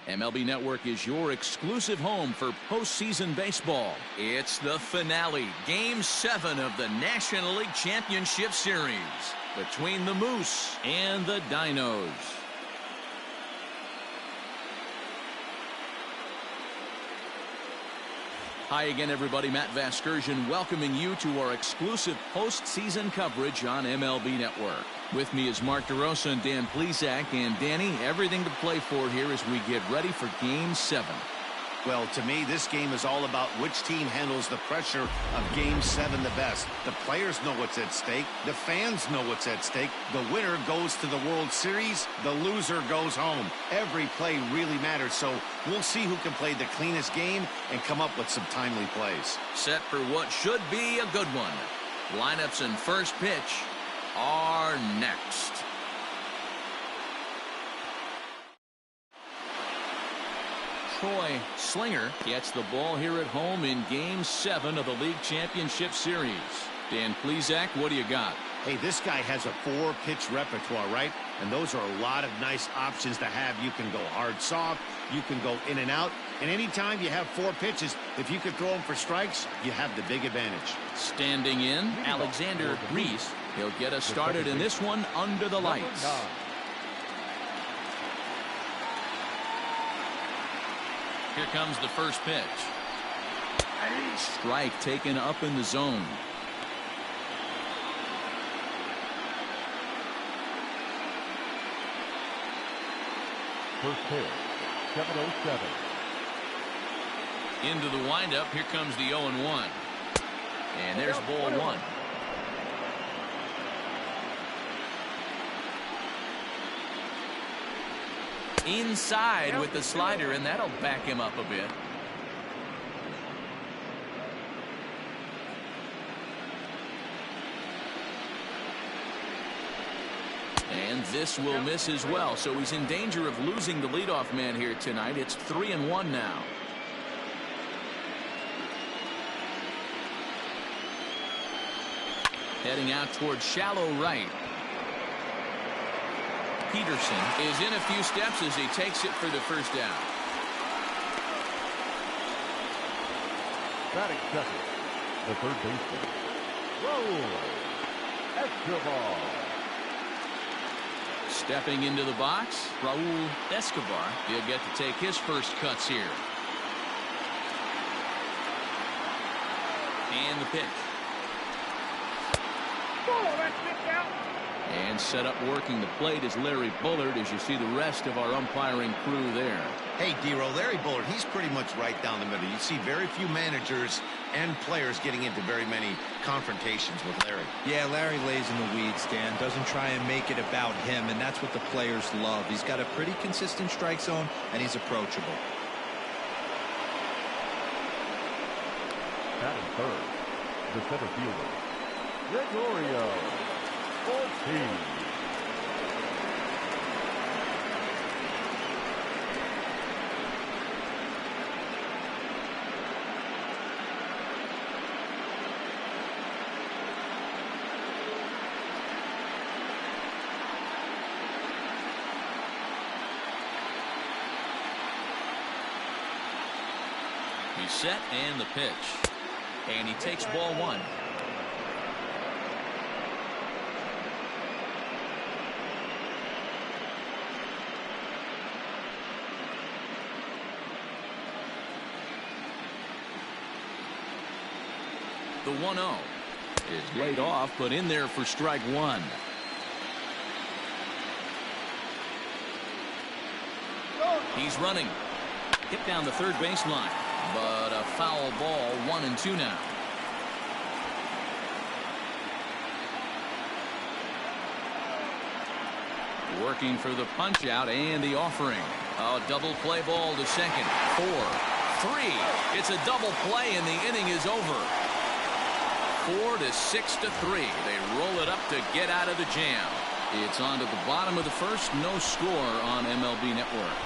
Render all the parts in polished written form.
MLB Network is your exclusive home for postseason baseball. It's the finale, Game 7 of the National League Championship Series between the Moose and the Dinos. Hi again, everybody. Matt Vasgersian welcoming you to our exclusive postseason coverage on MLB Network. With me is Mark DeRosa and Dan Plesac. And Danny, everything to play for here as we get ready for Game 7. Well, to me, this game is all about which team handles the pressure of Game 7 the best. The players know what's at stake. The fans know what's at stake. The winner goes to the World Series. The loser goes home. Every play really matters, so we'll see who can play the cleanest game and come up with some timely plays. Set for what should be a good one. Lineups and first pitch are next. Troy Slinger gets the ball here at home in Game 7 of the League Championship Series. Dan Plesac, what do you got? Hey, this guy has a 4-pitch repertoire, right? And those are a lot of nice options to have. You can go hard, soft. You can go in and out. And anytime you have 4 pitches, if you could throw them for strikes, you have the big advantage. Standing in, Alexander Reese. He'll get us started in this one under the lights. Here comes the first pitch. Strike taken up in the zone. First pitch, 7:07. Into the windup. Here comes the 0-1. And there's ball 1. Inside with the slider, and that'll back him up a bit. And this will miss as well, so he's in danger of losing the leadoff man here tonight. It's 3-1 now. Heading out towards shallow right. Peterson is in a few steps as he takes it for the first down. Batting second, the third baseman, Raul Escobar. Stepping into the box, Raul Escobar. He'll get to take his first cuts here. And the pitch. And set up working the plate is Larry Bullard as you see the rest of our umpiring crew there. Hey, D-Row, Larry Bullard, he's pretty much right down the middle. You see very few managers and players getting into very many confrontations with Larry. Yeah, Larry lays in the weeds, Dan. Doesn't try and make it about him, and that's what the players love. He's got a pretty consistent strike zone, and he's approachable. Batting third, the center fielder, Gregorio Ortiz. He's set and the pitch. And he takes ball 1. The 1-0 is laid off, but in there for strike 1. He's running. Hit down the third baseline, but a foul ball. 1-2 now. Working for the punch out and the offering. A double play ball to second. 4, 3. It's a double play and the inning is over. 4 to 6 to 3. They roll it up to get out of the jam. It's on to the bottom of the first. No score on MLB Network.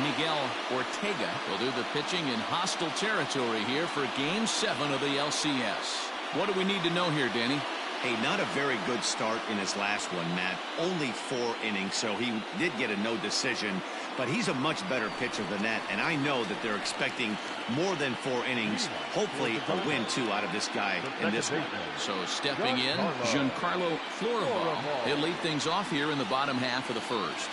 Miguel Ortega will do the pitching in hostile territory here for Game 7 of the LCS. What do we need to know here, Danny? Hey, not a very good start in his last one, Matt. Only 4 innings, so he did get a no decision. But he's a much better pitcher than that, and I know that they're expecting more than 4 innings. Hopefully a win, too, out of this guy in this one. So stepping in, Giancarlo Florival. He'll lead things off here in the bottom half of the first.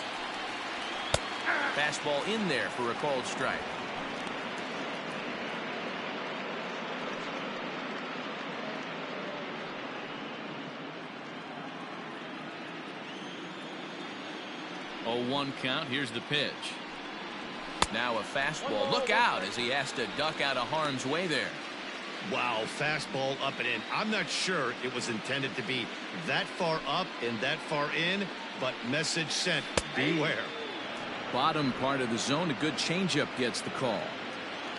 Fastball in there for a called strike. Oh, 1 count. Here's the pitch. Now a fastball. Look out as he has to duck out of harm's way there. Wow, fastball up and in. I'm not sure it was intended to be that far up and that far in, but message sent. Beware. Bottom part of the zone. A good changeup gets the call.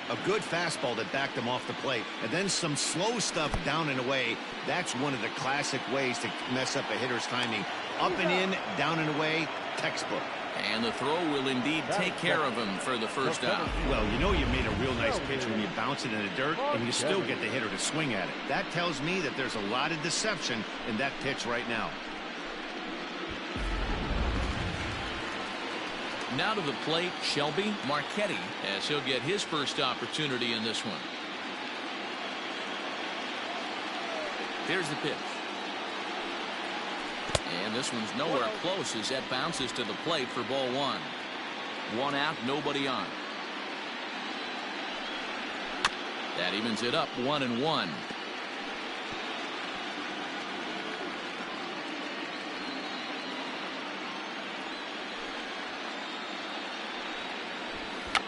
A good fastball that backed him off the plate, and then some slow stuff down and away. That's one of the classic ways to mess up a hitter's timing. Up and in, down and away, textbook. And the throw will indeed take care of him for the first out. Well, you know you made a real nice pitch when you bounce it in the dirt and you still get the hitter to swing at it. That tells me that there's a lot of deception in that pitch right now. Now to the plate, Shelby Marchetti, as he'll get his first opportunity in this one. Here's the pitch. And this one's nowhere close as that bounces to the plate for ball 1. 1 out, nobody on. That evens it up 1-1.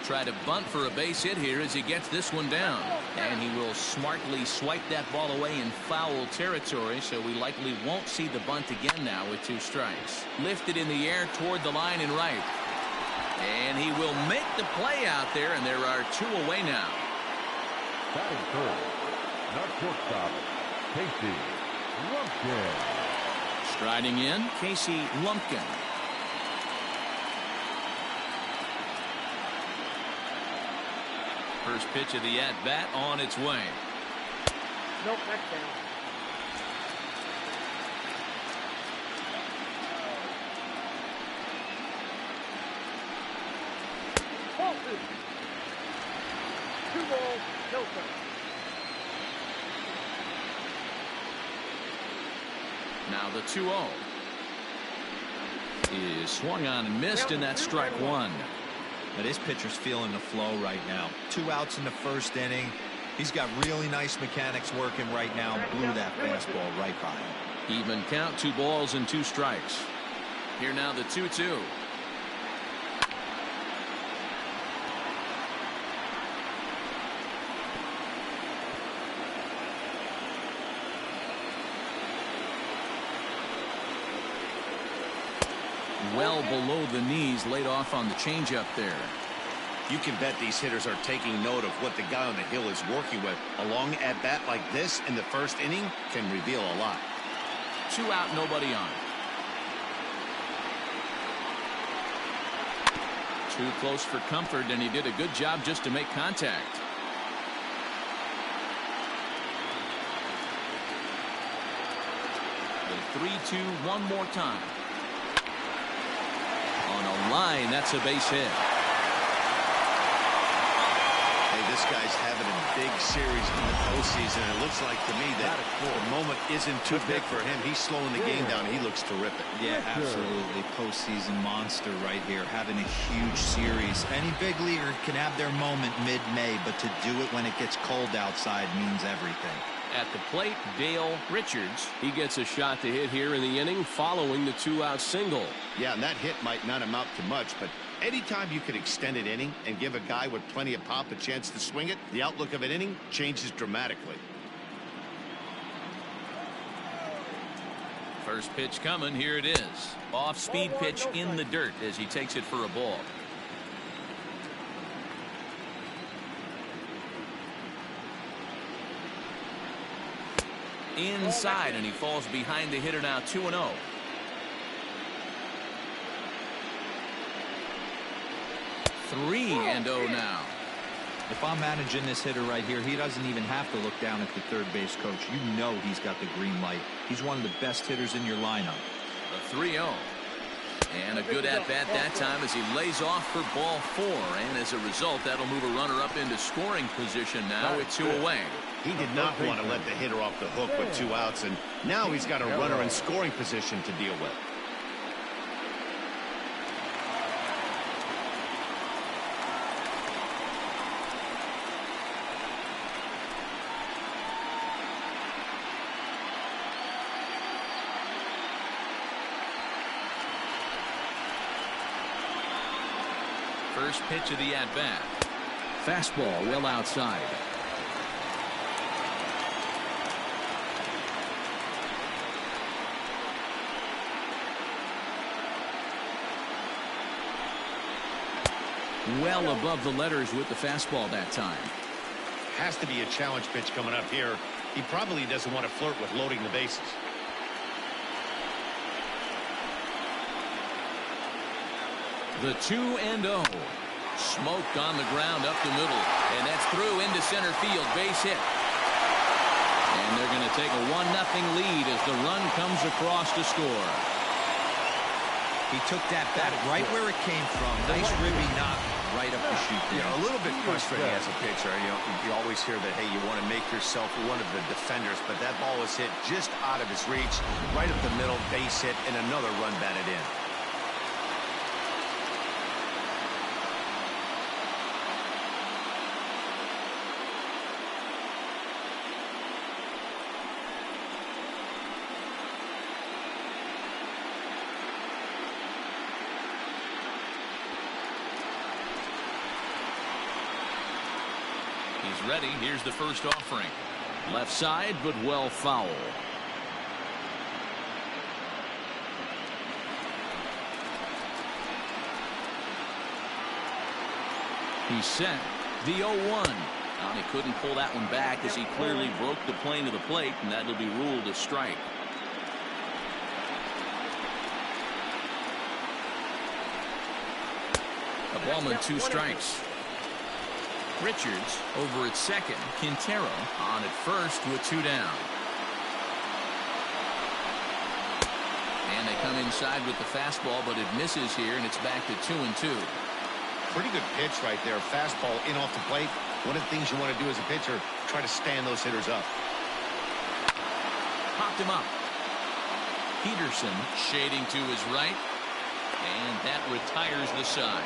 Try to bunt for a base hit here as he gets this one down. And he will smartly swipe that ball away in foul territory, so we likely won't see the bunt again now with 2 strikes. Lifted in the air toward the line and right. And he will make the play out there, and there are 2 away now. Batting third, not shortstop, KASEY Lumpkin. Striding in, KASEY Lumpkin. First pitch of the at-bat on its way. Nope, that's down. Ball 2. 2 balls, no strikes. Now the 2-0 is swung on and missed, and that's strike 1. But his pitcher's feeling the flow right now. 2 outs in the first inning. He's got really nice mechanics working right now. Blew that fastball right by him. Even count, 2 balls and 2 strikes. Here now the 2-2. Well below the knees, laid off on the changeup there. You can bet these hitters are taking note of what the guy on the hill is working with. A long at-bat like this in the first inning can reveal a lot. 2 out, nobody on. Too close for comfort, and he did a good job just to make contact. The 3-2 one more time. On a line, that's a base hit. Hey, this guy's having a big series in the postseason. It looks like to me that the moment isn't too big for him. He's slowing the game down. He looks terrific. Yeah, absolutely. Postseason monster right here, having a huge series. Any big leaguer can have their moment mid-May, but to do it when it gets cold outside means everything. At the plate, Dale Richards. He gets a shot to hit here in the inning following the 2-out single. Yeah, and that hit might not amount to much, but anytime you can extend an inning and give a guy with plenty of pop a chance to swing it, the outlook of an inning changes dramatically. First pitch coming. Here it is. Off-speed pitch in the dirt as he takes it for a ball. Inside, and he falls behind the hitter now. 2-0. 3-0 now. If I'm managing this hitter right here, he doesn't even have to look down at the third base coach. You know he's got the green light. He's one of the best hitters in your lineup. A 3-0. And a good at-bat that time as he lays off for ball 4. And as a result, that'll move a runner up into scoring position now with 2 away. He did not want to let the hitter off the hook with 2 outs, and now he's got a runner in scoring position to deal with. First pitch of the at-bat. Fastball well outside. Well above the letters with the fastball that time. Has to be a challenge pitch coming up here. He probably doesn't want to flirt with loading the bases. The 2-0. Smoked on the ground up the middle. And that's through into center field. Base hit. And they're going to take a 1-0 lead as the run comes across to score. He took that bat right where it came from. Nice ribby knock right up the chute. You know, a little bit frustrating as a pitcher. You always hear that, hey, you want to make yourself one of the defenders, but that ball was hit just out of his reach, right up the middle, base hit, and another run batted in. He's ready. Here's the first offering. Left side, but well foul. He's set. The 0-1. He couldn't pull that one back as he clearly broke the plane of the plate, and that'll be ruled a strike. A ballman, 2 strikes. Richards over at second. Quintero on at first with 2 down. And they come inside with the fastball, but it misses here, and it's back to 2-2. Pretty good pitch right there. Fastball in off the plate. One of the things you want to do as a pitcher, try to stand those hitters up. Popped him up. Peterson shading to his right, and that retires the side.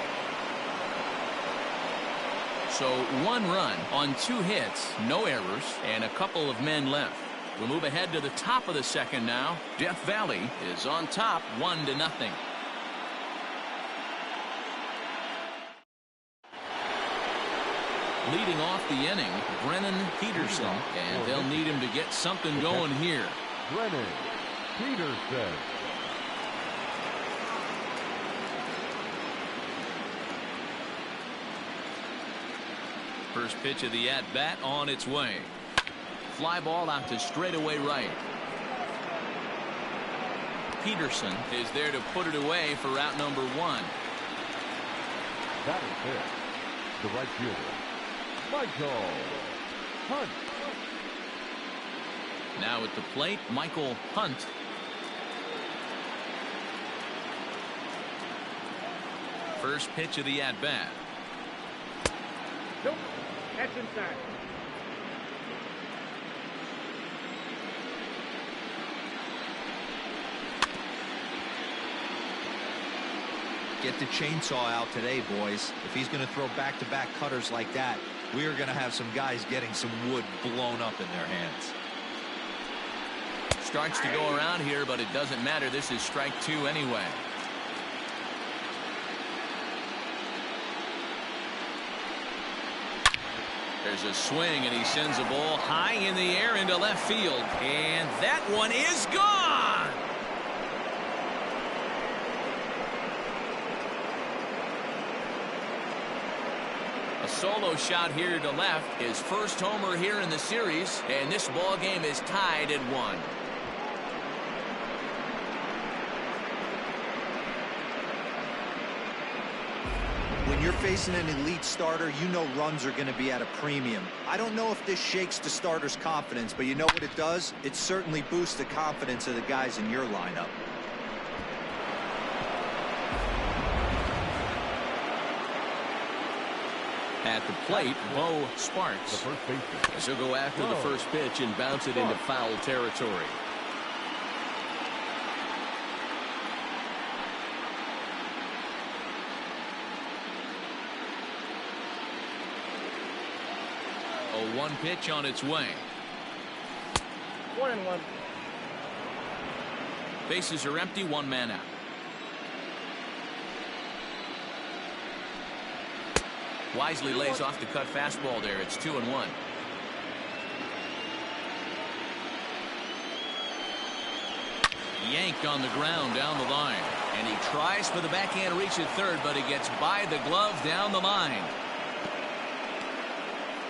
So 1 run on 2 hits, no errors, and a couple of men left. We'll move ahead to the top of the second now. Death Valley is on top 1-0. Leading off the inning, Brennan Peterson, and they'll need him to get something going here. Brennan Peterson. First pitch of the at-bat on its way. Fly ball out to straightaway right. Peterson is there to put it away for out number 1. That is it. The right fielder, Michael Hunt. Now at the plate, Michael Hunt. First pitch of the at-bat. Nope. That's inside. Get the chainsaw out today, boys. If he's going to throw back-to-back cutters like that, we are going to have some guys getting some wood blown up in their hands. Starts to go around here, but it doesn't matter. This is strike 2 anyway. There's a swing, and he sends a ball high in the air into left field. And that one is gone! A solo shot here to left. His first homer here in the series. And this ball game is tied at 1. When you're facing an elite starter, you know runs are going to be at a premium. I don't know if this shakes the starter's confidence, but you know what it does? It certainly boosts the confidence of the guys in your lineup. At the plate, Bo Sparks. The first baseman. She'll go after the first pitch and bounce it into foul territory. A 1 pitch on its way. 1-1. Bases are empty, 1 man out. Wisely lays off the cut fastball there. It's 2-1. Yanked on the ground down the line. And he tries for the backhand reach at third, but he gets by the glove down the line.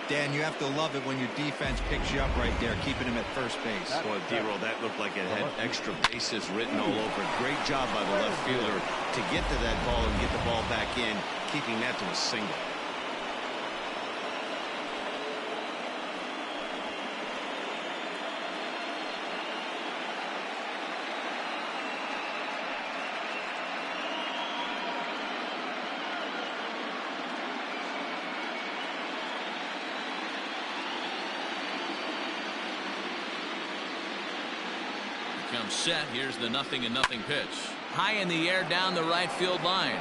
Dan, you have to love it when your defense picks you up right there, keeping him at first base. Boy, D-Roll, that looked like it had extra bases written all over it. Great job by the left fielder to get to that ball and get the ball back in, keeping that to a single. Comes set. Here's the 0-0 pitch. High in the air down the right field line.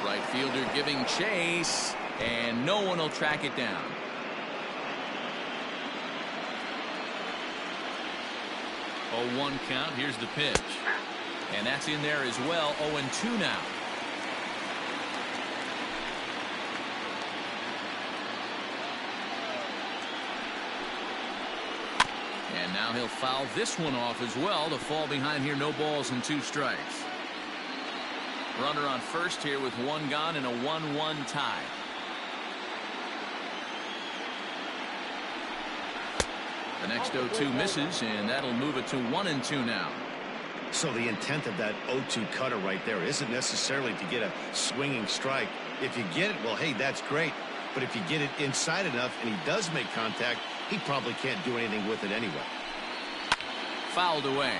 Right fielder giving chase, and no one will track it down. Oh, 1 count. Here's the pitch. And that's in there as well. 0-2 now. And now he'll foul this one off as well to fall behind here. No balls and 2 strikes. Runner on first here with 1 gone and a 1-1 tie. The next 0-2 misses, and that'll move it to 1-2 now. So the intent of that 0-2 cutter right there isn't necessarily to get a swinging strike. If you get it, well, hey, that's great. But if you get it inside enough and he does make contact, he probably can't do anything with it anyway. Fouled away.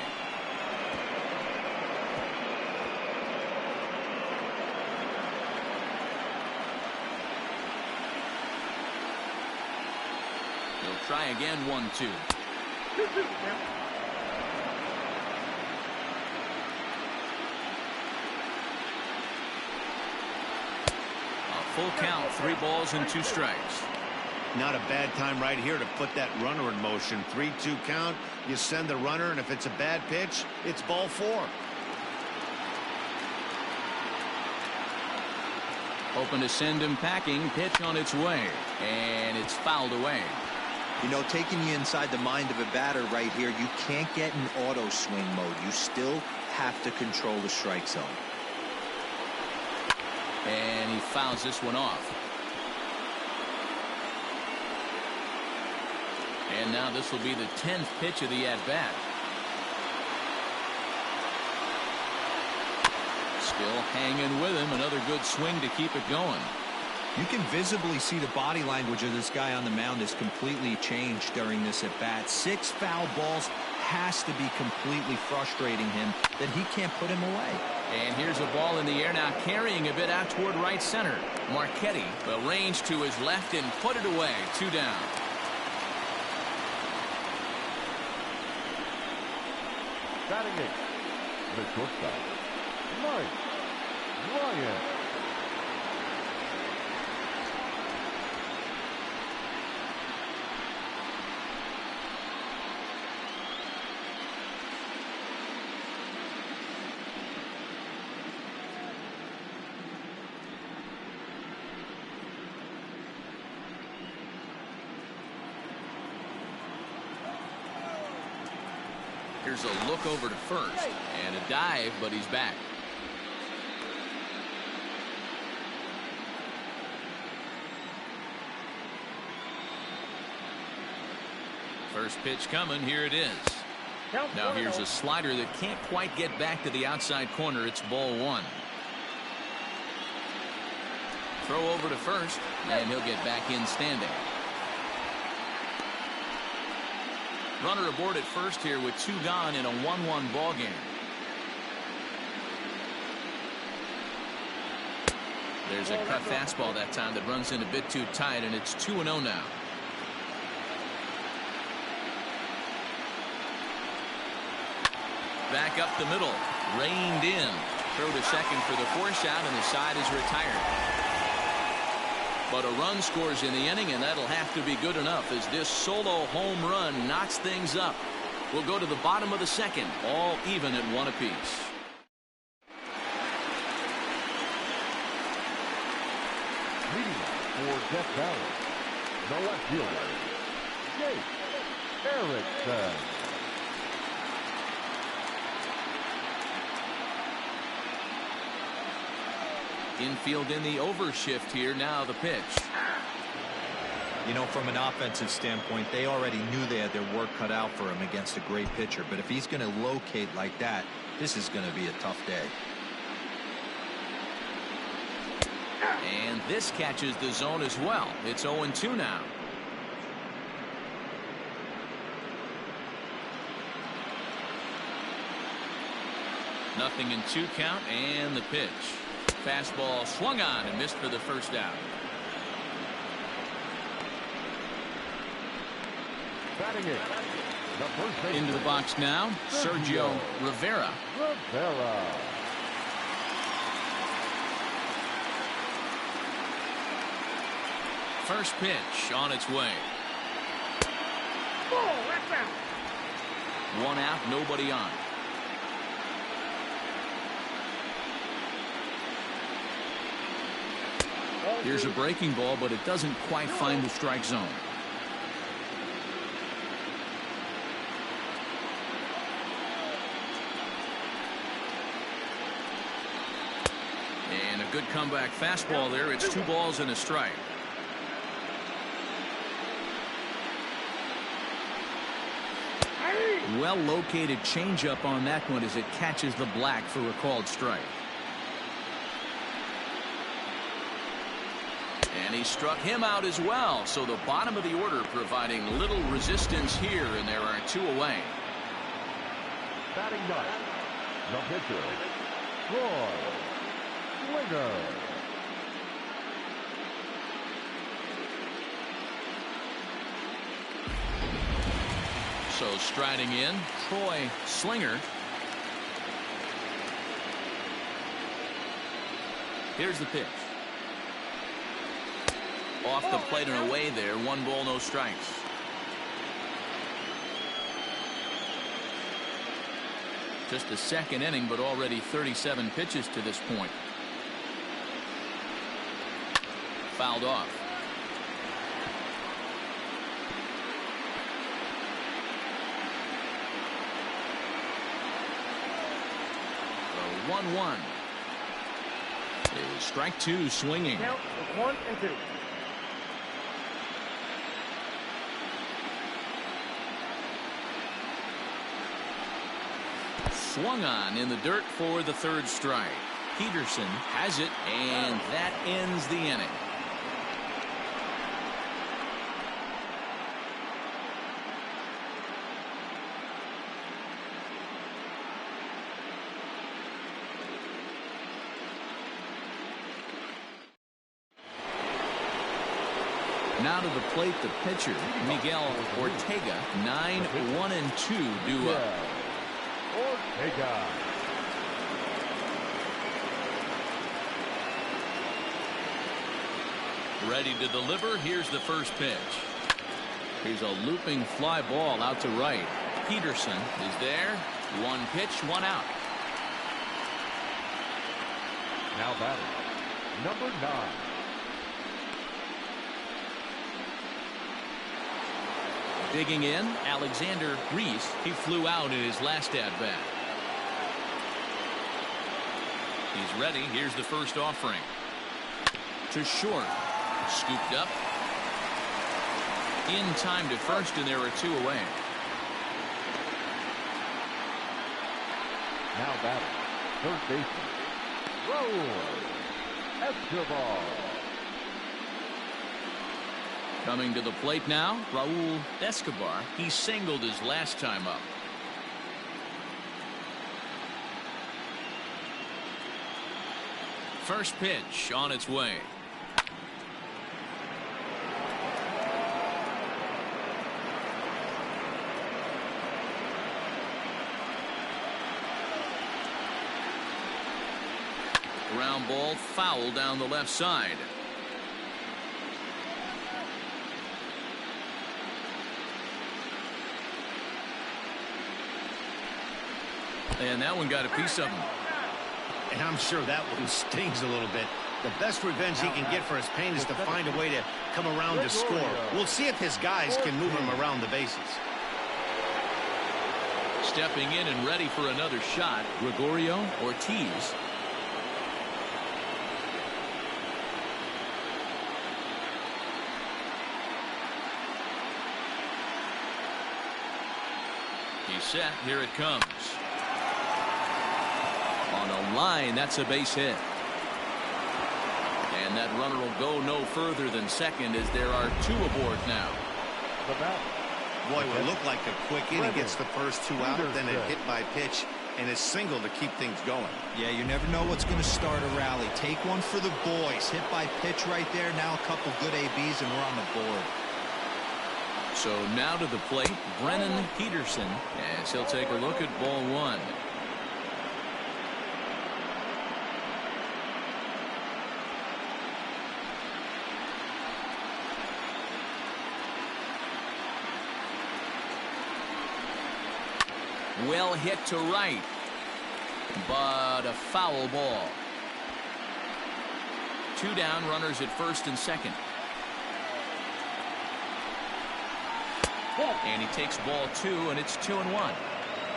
He'll try again. 1-2. 2-2. Full count, 3 balls and 2 strikes. Not a bad time right here to put that runner in motion. 3-2 count. You send the runner, and if it's a bad pitch, it's ball 4. Hoping to send him packing. Pitch on its way, and it's fouled away. You know, taking you inside the mind of a batter right here, you can't get in auto swing mode. You still have to control the strike zone. And he fouls this one off. And now this will be the 10th pitch of the at-bat. Still hanging with him. Another good swing to keep it going. You can visibly see the body language of this guy on the mound has completely changed during this at-bat. 6 foul balls has to be completely frustrating him that he can't put him away. And here's a ball in the air now, carrying a bit out toward right center. Marchetti will range to his left and put it away. 2 down. Batting 8, the shortstop, Mike Ryan. Here's a look over to first and a dive, but he's back. First pitch coming. Here it is. Now here's a slider that can't quite get back to the outside corner. It's ball 1. Throw over to first, and he'll get back in standing. Runner aboard at first here with 2 gone in a 1-1 ball game. There's a cut fastball that time that runs in a bit too tight, and it's 2-0 now. Back up the middle, reined in. Throw to second for the force out, and the side is retired. But a run scores in the inning, and that'll have to be good enough as this solo home run knocks things up. We'll go to the bottom of the second, all even at 1 apiece. Leading for Death Valley, the left fielder, Jake Erickson. Infield in the overshift here. Now the pitch. You know, from an offensive standpoint, they already knew they had their work cut out for him against a great pitcher. But if he's going to locate like that, this is going to be a tough day. And this catches the zone as well. It's 0-2 now. Nothing in 2 count, and the pitch. Fastball swung on and missed for the first out. Batting it, the first baseman. Into the box now, Sergio Rivera. First pitch on its way. Ball, that's out. 1 out, nobody on. Here's a breaking ball, but it doesn't quite find the strike zone. And a good comeback fastball there. It's 2 balls and a strike. Well located changeup on that one as it catches the black for a called strike. And he struck him out as well. So the bottom of the order providing little resistance here, and there are 2 away. Batting ninth, the pitcher, Roy Slinger. So striding in, Troy Slinger. Here's the pitch. Off the plate and away there. 1 ball, no strikes. Just the second inning, but already 37 pitches to this point. Fouled off. The 1-1. Is strike 2 swinging. Count is 1 and 2. Swung on in the dirt for the 3rd strike. Peterson has it, and that ends the inning. Now to the plate, the pitcher, Miguel Ortega. 9-1-2 due up. Ortega. Ready to deliver. Here's the first pitch. Here's a looping fly ball out to right. Peterson is there. 1 pitch, 1 out. Now batting, number 9. Digging in, Alexander Reese. He flew out in his last at-bat. He's ready. Here's the first offering. To short. Scooped up. In time to first, and there are 2 away. Now batting, third baseman, Raul Escobar. Coming to the plate now, Raul Escobar. He singled his last time up. First pitch on its way. Ground ball, foul down the left side. And that one got a piece of him. And I'm sure that one stings a little bit. The best revenge he can get for his pain is to find a way to come around to score. We'll see if his guys can move him around the bases. Stepping in and ready for another shot, Gregorio Ortiz. He's set. Here it comes. On a line, that's a base hit. And that runner will go no further than second as there are two aboard now. Boy, it would look like a quick inning. Gets the first two out, then a hit by pitch, and a single to keep things going. Yeah, you never know what's going to start a rally. Take one for the boys. Hit by pitch right there. Now a couple good ABs, and we're on the board. So now to the plate, Brennan Peterson, as he'll take a look at ball one. Well hit to right, but a foul ball. Two down, runners at first and second. And he takes ball two, and it's 2-1.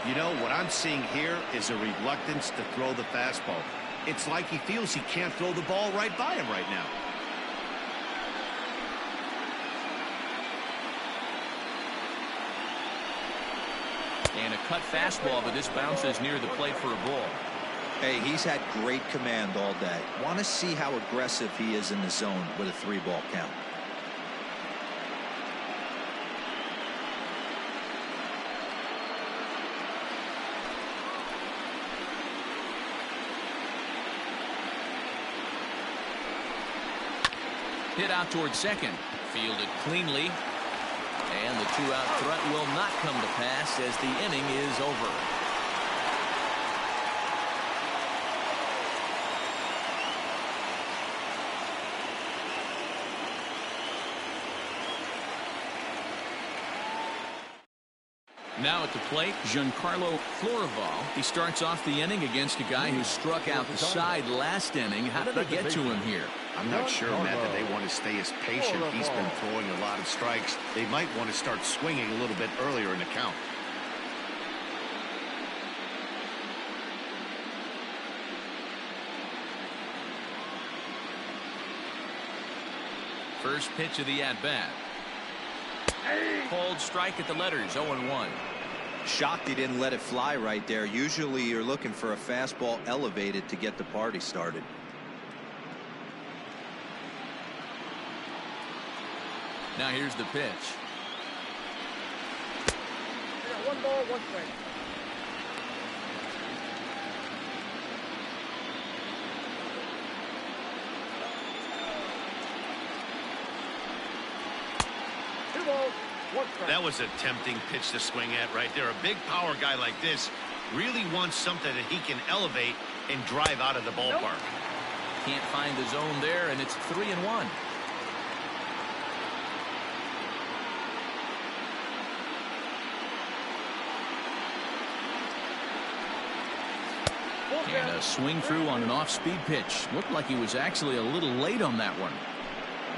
You know, what I'm seeing here is a reluctance to throw the fastball. It's like he feels he can't throw the ball right by him right now. And a cut fastball, but this bounces near the plate for a ball. Hey, he's had great command all day. Want to see how aggressive he is in the zone with a 3-ball count. Hit out toward second. Fielded cleanly. And the two-out threat will not come to pass as the inning is over. Now at the plate, Giancarlo Florival. He starts off the inning against a guy who struck out the side last inning. How did they get to him here? I'm not sure, Matt, that they want to stay as patient. He's been throwing a lot of strikes. They might want to start swinging a little bit earlier in the count. First pitch of the at-bat. Called strike at the letters, 0-1. Shocked he didn't let it fly right there. Usually you're looking for a fastball elevated to get the party started. Now here's the pitch. One ball, one strike. Two balls, one strike. That was a tempting pitch to swing at right there. A big power guy like this really wants something that he can elevate and drive out of the ballpark. Can't find the zone there, and it's 3-1. And a swing through on an off-speed pitch. Looked like he was actually a little late on that one.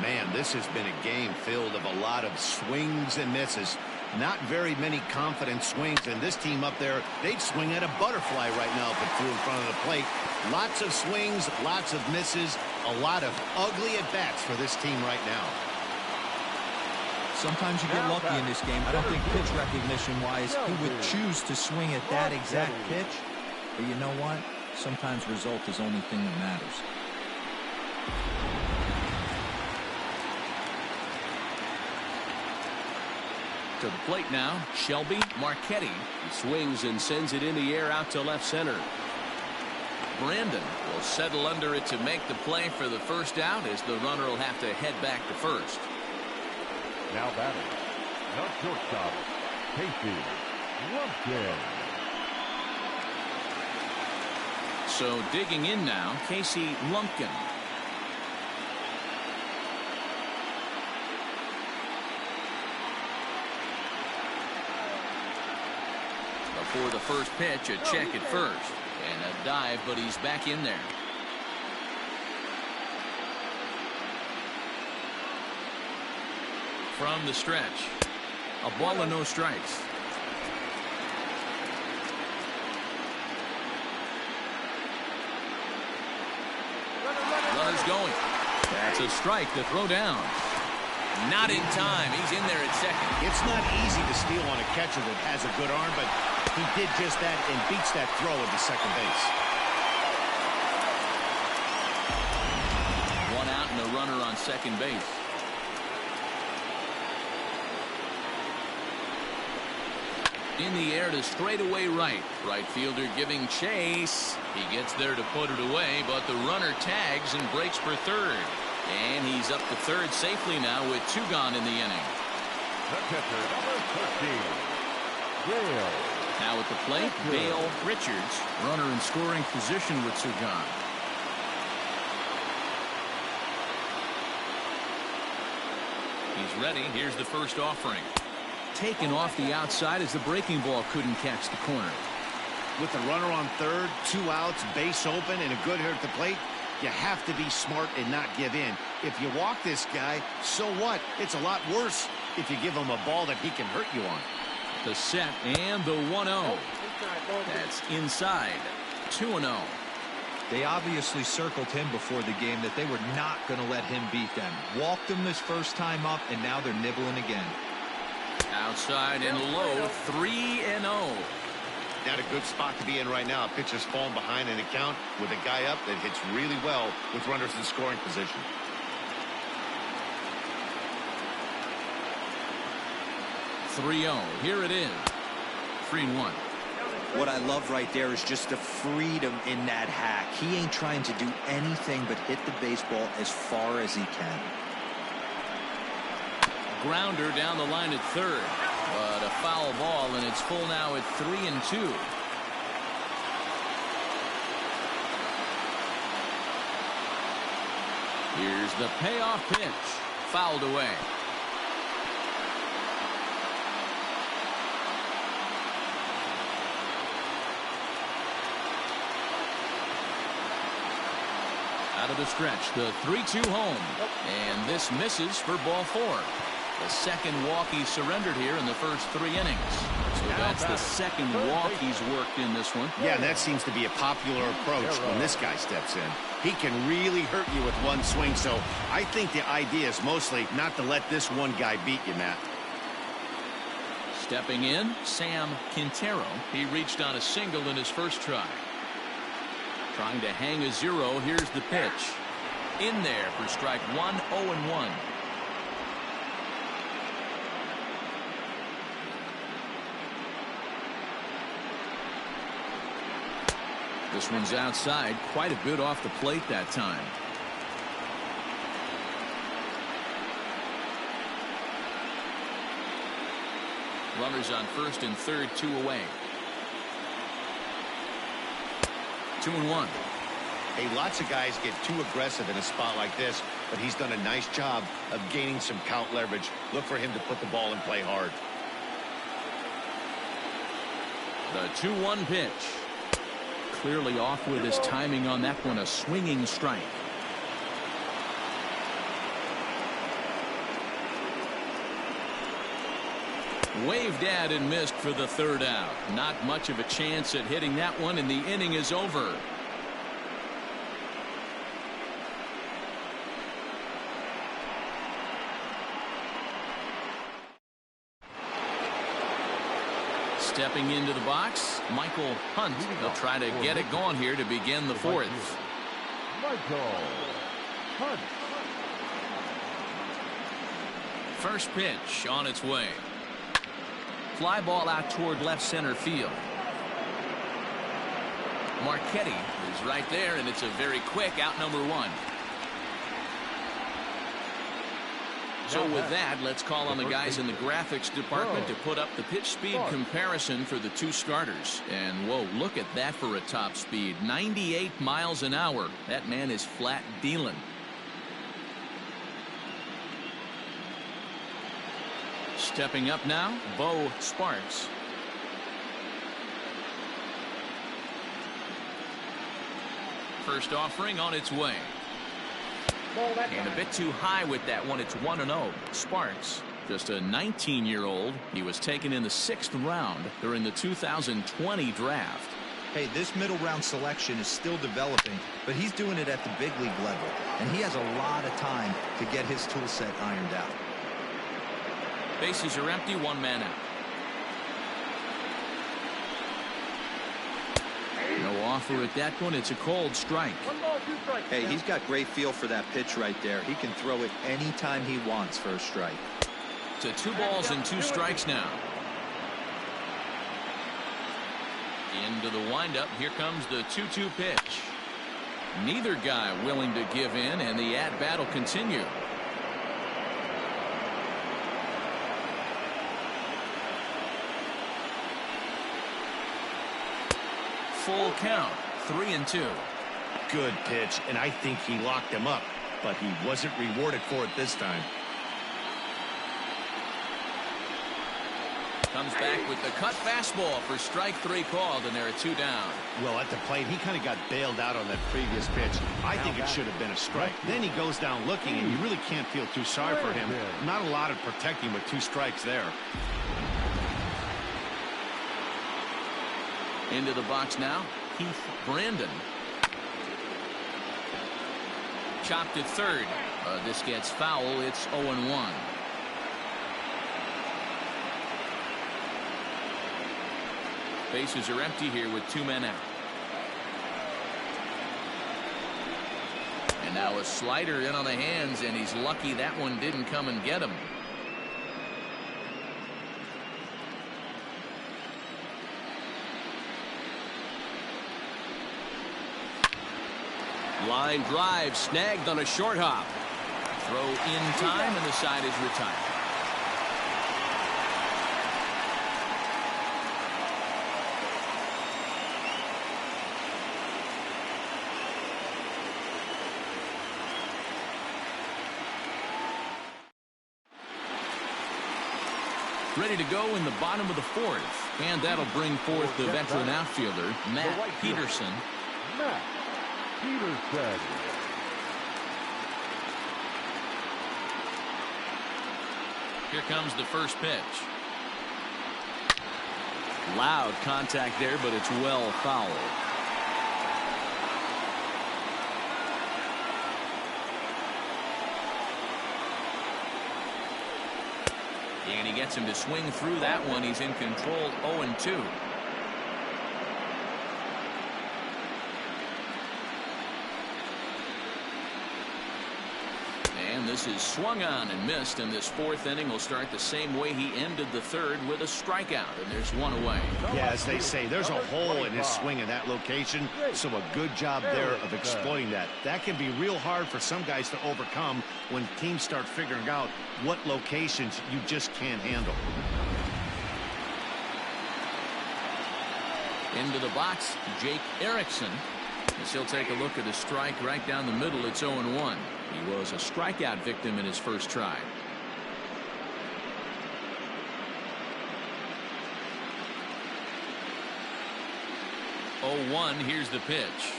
Man, this has been a game filled of a lot of swings and misses. Not very many confident swings, and this team up there, they'd swing at a butterfly right now if it flew in front of the plate. Lots of swings, lots of misses, a lot of ugly at-bats for this team right now. Sometimes you get lucky in this game. I don't think pitch recognition-wise he would choose to swing at that exact pitch. But you know what? Sometimes result is the only thing that matters. To the plate now, Shelby Marchetti. He swings and sends it in the air out to left center. Brandon will settle under it to make the play for the first out, as the runner will have to head back to first. Now batting, the shortstop, KASEY, LUMPKIN. So digging in now, KASEY LUMPKIN. Before the first pitch, a check at first. And a dive, but he's back in there. From the stretch, a ball and no strikes. Runner's going. That's a strike to throw down. Not in time. He's in there at second. It's not easy to steal on a catcher that has a good arm, but he did just that and beats that throw into second base. One out and a runner on second base. In the air to straightaway right. Right fielder giving chase. He gets there to put it away, but the runner tags and breaks for third. And he's up to third safely now with 2 gone in the inning. The catcher, number 13, Dale. Now at the plate, Dale Richards. Runner in scoring position with 2 gone. He's ready. Here's the first offering. Taken off the outside as the breaking ball couldn't catch the corner. With the runner on third, 2 outs, base open, and a good hit at the plate, you have to be smart and not give in. If you walk this guy, so what? It's a lot worse if you give him a ball that he can hurt you on. The set and the 1-0. That's inside. 2-0. They obviously circled him before the game that they were not going to let him beat them. Walked him this first time up, and now they're nibbling again. Outside and low, 3-0. Not a good spot to be in right now. Pitcher's falling behind in the count with a guy up that hits really well with runners in scoring position. Here it is. 3-1. What I love right there is just the freedom in that hack. He ain't trying to do anything but hit the baseball as far as he can. Grounder down the line at third, but a foul ball, and it's full now at 3-2. Here's the payoff pitch. Fouled away. Out of the stretch, the 3-2 home. And this misses for ball 4. The second walk he surrendered here in the first 3 innings. So that's the second walk he's worked in this one. Yeah, and that seems to be a popular approach when this guy steps in. He can really hurt you with one swing, so I think the idea is mostly not to let this one guy beat you, Matt. Stepping in, Sam Quintero. He reached on a single in his first try. Trying to hang a 0. Here's the pitch. In there for strike 1, 0-1. This one's outside, quite a bit off the plate that time. Runners on first and third, 2 away. 2-1. Hey, lots of guys get too aggressive in a spot like this, but he's done a nice job of gaining some count leverage. Look for him to put the ball in play hard. The 2-1 pitch. Clearly off with his timing on that one, a swinging strike. Waved at and missed for the third out. Not much of a chance at hitting that one, and the inning is over. Stepping into the box, Michael Hunt will try to get it going here to begin the 4th. Michael Hunt. First pitch on its way. Fly ball out toward left center field. Marchetti is right there, and it's a very quick out number 1. So with that, let's call on the guys in the graphics department to put up the pitch speed comparison for the two starters. And whoa, look at that for a top speed. 98 miles an hour. That man is flat dealing. Stepping up now, Bo Sparks. First offering on its way. And a bit too high with that one. It's 1-0. Sparks, just a 19-year-old. He was taken in the 6th round during the 2020 draft. Hey, this middle round selection is still developing, but he's doing it at the big league level, and he has a lot of time to get his tool set ironed out. Bases are empty, 1 man out. No offer at that one. It's a cold strike. 1 ball, 2 strikes. Hey, he's got great feel for that pitch right there. He can throw it anytime he wants for a strike. To 2 balls and 2 strikes now. Into the windup. Here comes the 2-2 pitch. Neither guy willing to give in, and the at-bat will continue. Full count, 3-2. Good pitch, and I think he locked him up, but he wasn't rewarded for it this time. Comes back with the cut fastball for strike 3 called, and there are 2 down. Well, at the plate, he kind of got bailed out on that previous pitch. I think it should have been a strike. Then he goes down looking, and you really can't feel too sorry for him. Not a lot of protecting with 2 strikes there. Into the box now, Heath Brandon. Chopped at third. This gets foul. It's 0-1. Bases are empty here with 2 men out. And now a slider in on the hands, and he's lucky that one didn't come and get him. Line drive snagged on a short hop. Throw in time, and the side is retired. Ready to go in the bottom of the 4th, and that'll bring forth the veteran outfielder, Matt Peterson. Matt Peterson. Here comes the first pitch. Loud contact there, but it's well fouled. And he gets him to swing through that one. He's in control, 0-2. And this is swung on and missed, and this 4th inning will start the same way he ended the 3rd, with a strikeout, and there's 1 away. Yeah, as they say, there's a hole in his swing in that location, so a good job there of exploiting that. That can be real hard for some guys to overcome when teams start figuring out what locations you just can't handle. Into the box, Jake Erickson. As he'll take a look at a strike right down the middle. It's 0-1. He was a strikeout victim in his first try. Here's the pitch.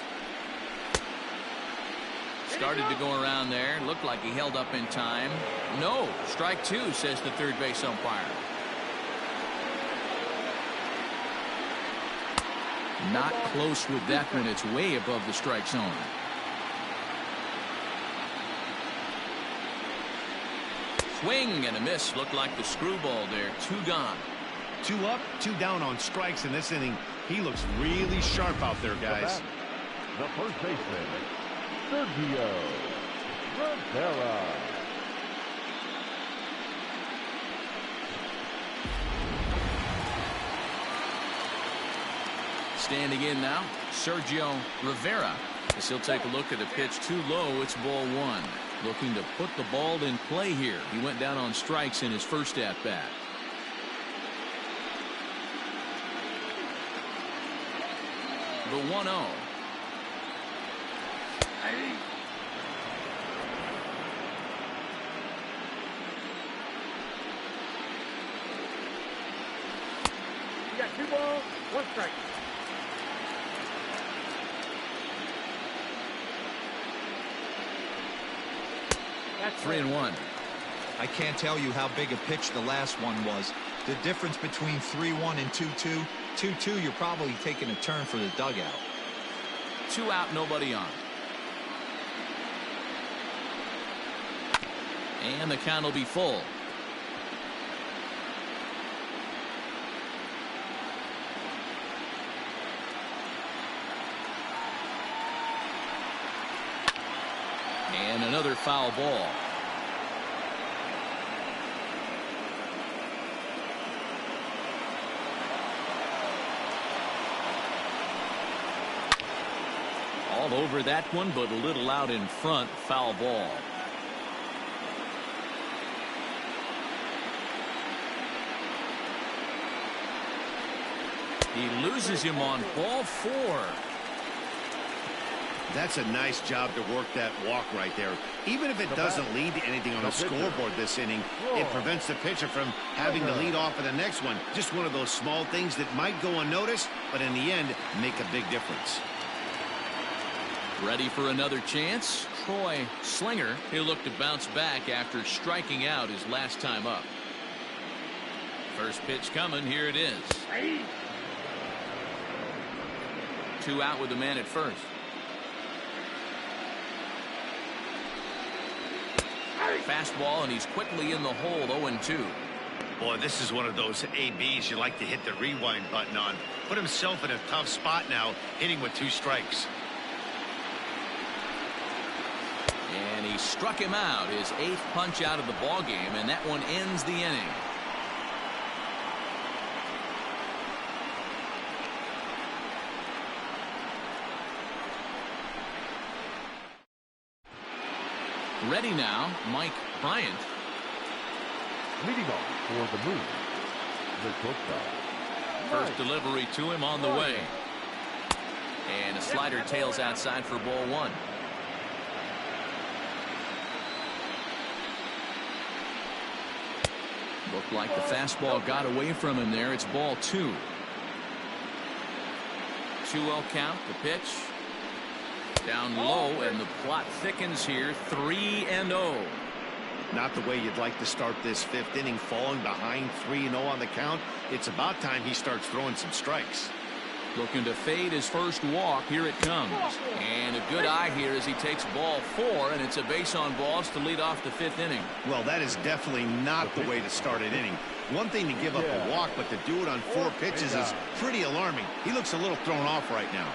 Started to go around there. Looked like he held up in time. No, strike 2, says the third base umpire. Not close with that one. It's way above the strike zone. Swing and a miss. Looked like the screwball there. 2 gone. 2 up, 2 down on strikes in this inning. He looks really sharp out there, guys. The first baseman, Sergio Rivera. Standing in now, Sergio Rivera. As he'll take a look at a pitch too low. It's ball one. Looking to put the ball in play here. He went down on strikes in his first at bat. The 1-0. You got 2 balls, 1 strike. That's 3-1. I can't tell you how big a pitch the last one was. The difference between 3-1 and 2-2. 2-2, you're probably taking a turn for the dugout. 2 out, nobody on. And the count will be full. And another foul ball. All over that one, but a little out in front. Foul ball. He loses him on ball 4. That's a nice job to work that walk right there. Even if it doesn't lead to anything on the scoreboard this inning, it prevents the pitcher from having to lead off in the next one. Just one of those small things that might go unnoticed, but in the end, make a big difference. Ready for another chance? Troy Slinger. He'll look to bounce back after striking out his last time up. First pitch coming. Here it is. 2 out with the man at first. Fastball, and he's quickly in the hole. 0-2. Boy, this is one of those ABs you like to hit the rewind button on. Put himself in a tough spot now, hitting with 2 strikes. And he struck him out, his 8th punch out of the ball game, and that one ends the inning. Ready now, Mike Bryant. Leading off for the move, the shortstop. First delivery to him on the way. And a slider tails outside for ball 1. Looked like the fastball got away from him there. It's ball 2. 2-0 count. The pitch. Down low, and the plot thickens here. 3-0. Not the way you'd like to start this 5th inning, falling behind 3-0 on the count. It's about time he starts throwing some strikes. Looking to fade his first walk. Here it comes. And a good eye here as he takes ball 4, and it's a base on balls to lead off the 5th inning. Well, that is definitely not the way to start an inning. One thing to give up a walk, but to do it on 4 pitches is pretty alarming. He looks a little thrown off right now.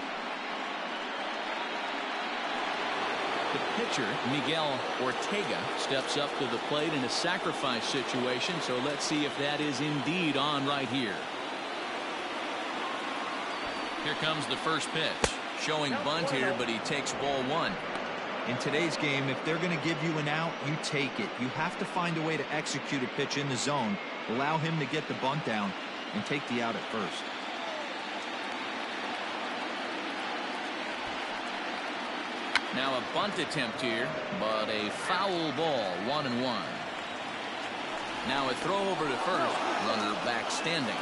The pitcher, Miguel Ortega, steps up to the plate in a sacrifice situation, so let's see if that is indeed on right here. Here comes the first pitch. Showing bunt here, but he takes ball 1. In today's game, if they're going to give you an out, you take it. You have to find a way to execute a pitch in the zone, allow him to get the bunt down, and take the out at first. Now a bunt attempt here, but a foul ball. 1-1. Now a throw over to first. Runner back standing.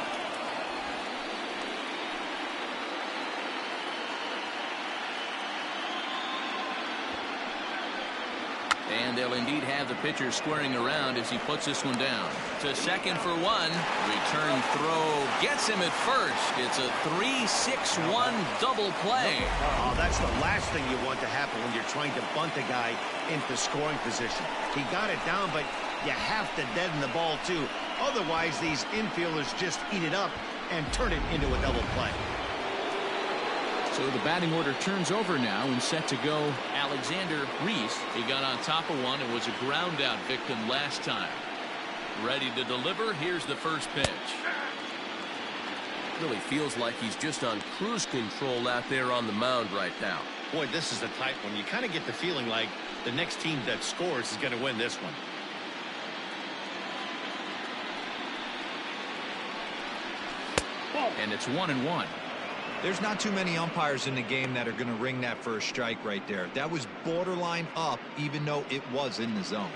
And they'll indeed have the pitcher squaring around as he puts this one down. To second for 1. Return throw gets him at first. It's a 3-6-1 double play. Oh, that's the last thing you want to happen when you're trying to bunt a guy into scoring position. He got it down, but you have to deaden the ball too. Otherwise, these infielders just eat it up and turn it into a double play. So the batting order turns over now and set to go. Alexander Reese. He got on top of one and was a ground out victim last time. Ready to deliver. Here's the first pitch. Really feels like he's just on cruise control out there on the mound right now. Boy, this is the type one. You kind of get the feeling like the next team that scores is going to win this one. And it's 1-1. There's not too many umpires in the game that are going to ring that first strike right there. That was borderline up, even though it was in the zone.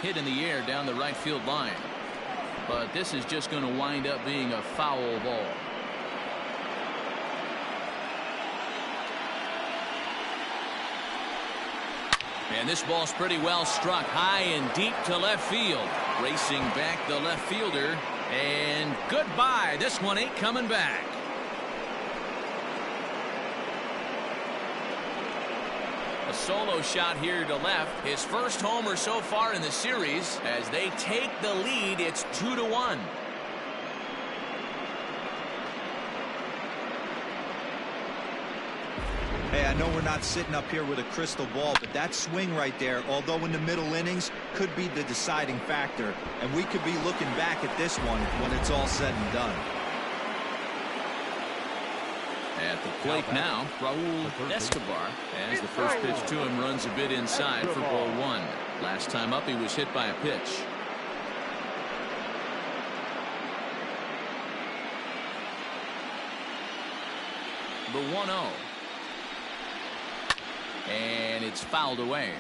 Hit in the air down the right field line. But this is just going to wind up being a foul ball. And this ball's pretty well struck high and deep to left field. Racing back the left fielder. And goodbye. This one ain't coming back. A solo shot here to left. His first homer so far in the series. As they take the lead, it's 2-1. Hey, I know we're not sitting up here with a crystal ball, but that swing right there, although in the middle innings, could be the deciding factor. And we could be looking back at this one when it's all said and done. At the plate now, Raul Escobar, as the first pitch to him runs a bit inside for ball one. Last time up, he was hit by a pitch. The 1-0. And it's fouled away.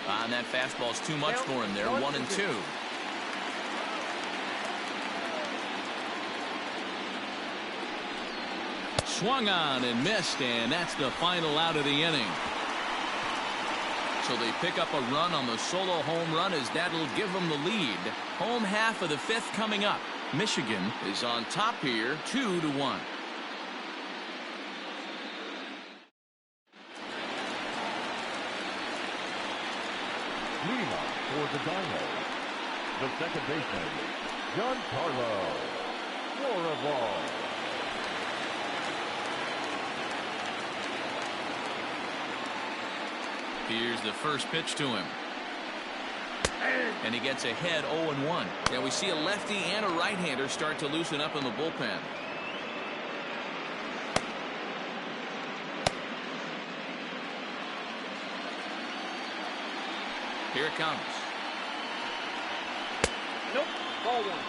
And that fastball's too much for him there. 1-2. Swung on and missed, and that's the final out of the inning. So they pick up a run on the solo home run, as that'll give them the lead. Home half of the fifth coming up. Michigan is on top here, 2-1. Leading off for the Dinos, the second baseman, Giancarlo Florival. Here's the first pitch to him. And he gets ahead 0-1. Now we see a lefty and a right-hander start to loosen up in the bullpen. Here it comes. Nope. Ball one.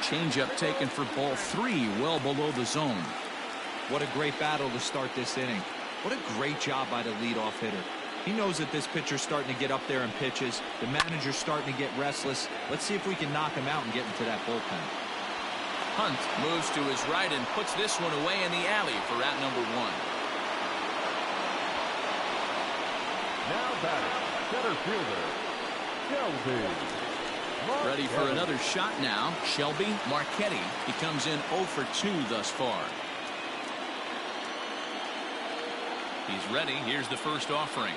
Changeup taken for ball three, well below the zone. What a great battle to start this inning. What a great job by the leadoff hitter. He knows that this pitcher's starting to get up there in pitches. The manager's starting to get restless. Let's see if we can knock him out and get into that bullpen. Hunt moves to his right and puts this one away in the alley for out number one. Now batting, center fielder, Shelby. Ready for another shot now. Shelby Marchetti. He comes in 0 for 2 thus far. He's ready. Here's the first offering.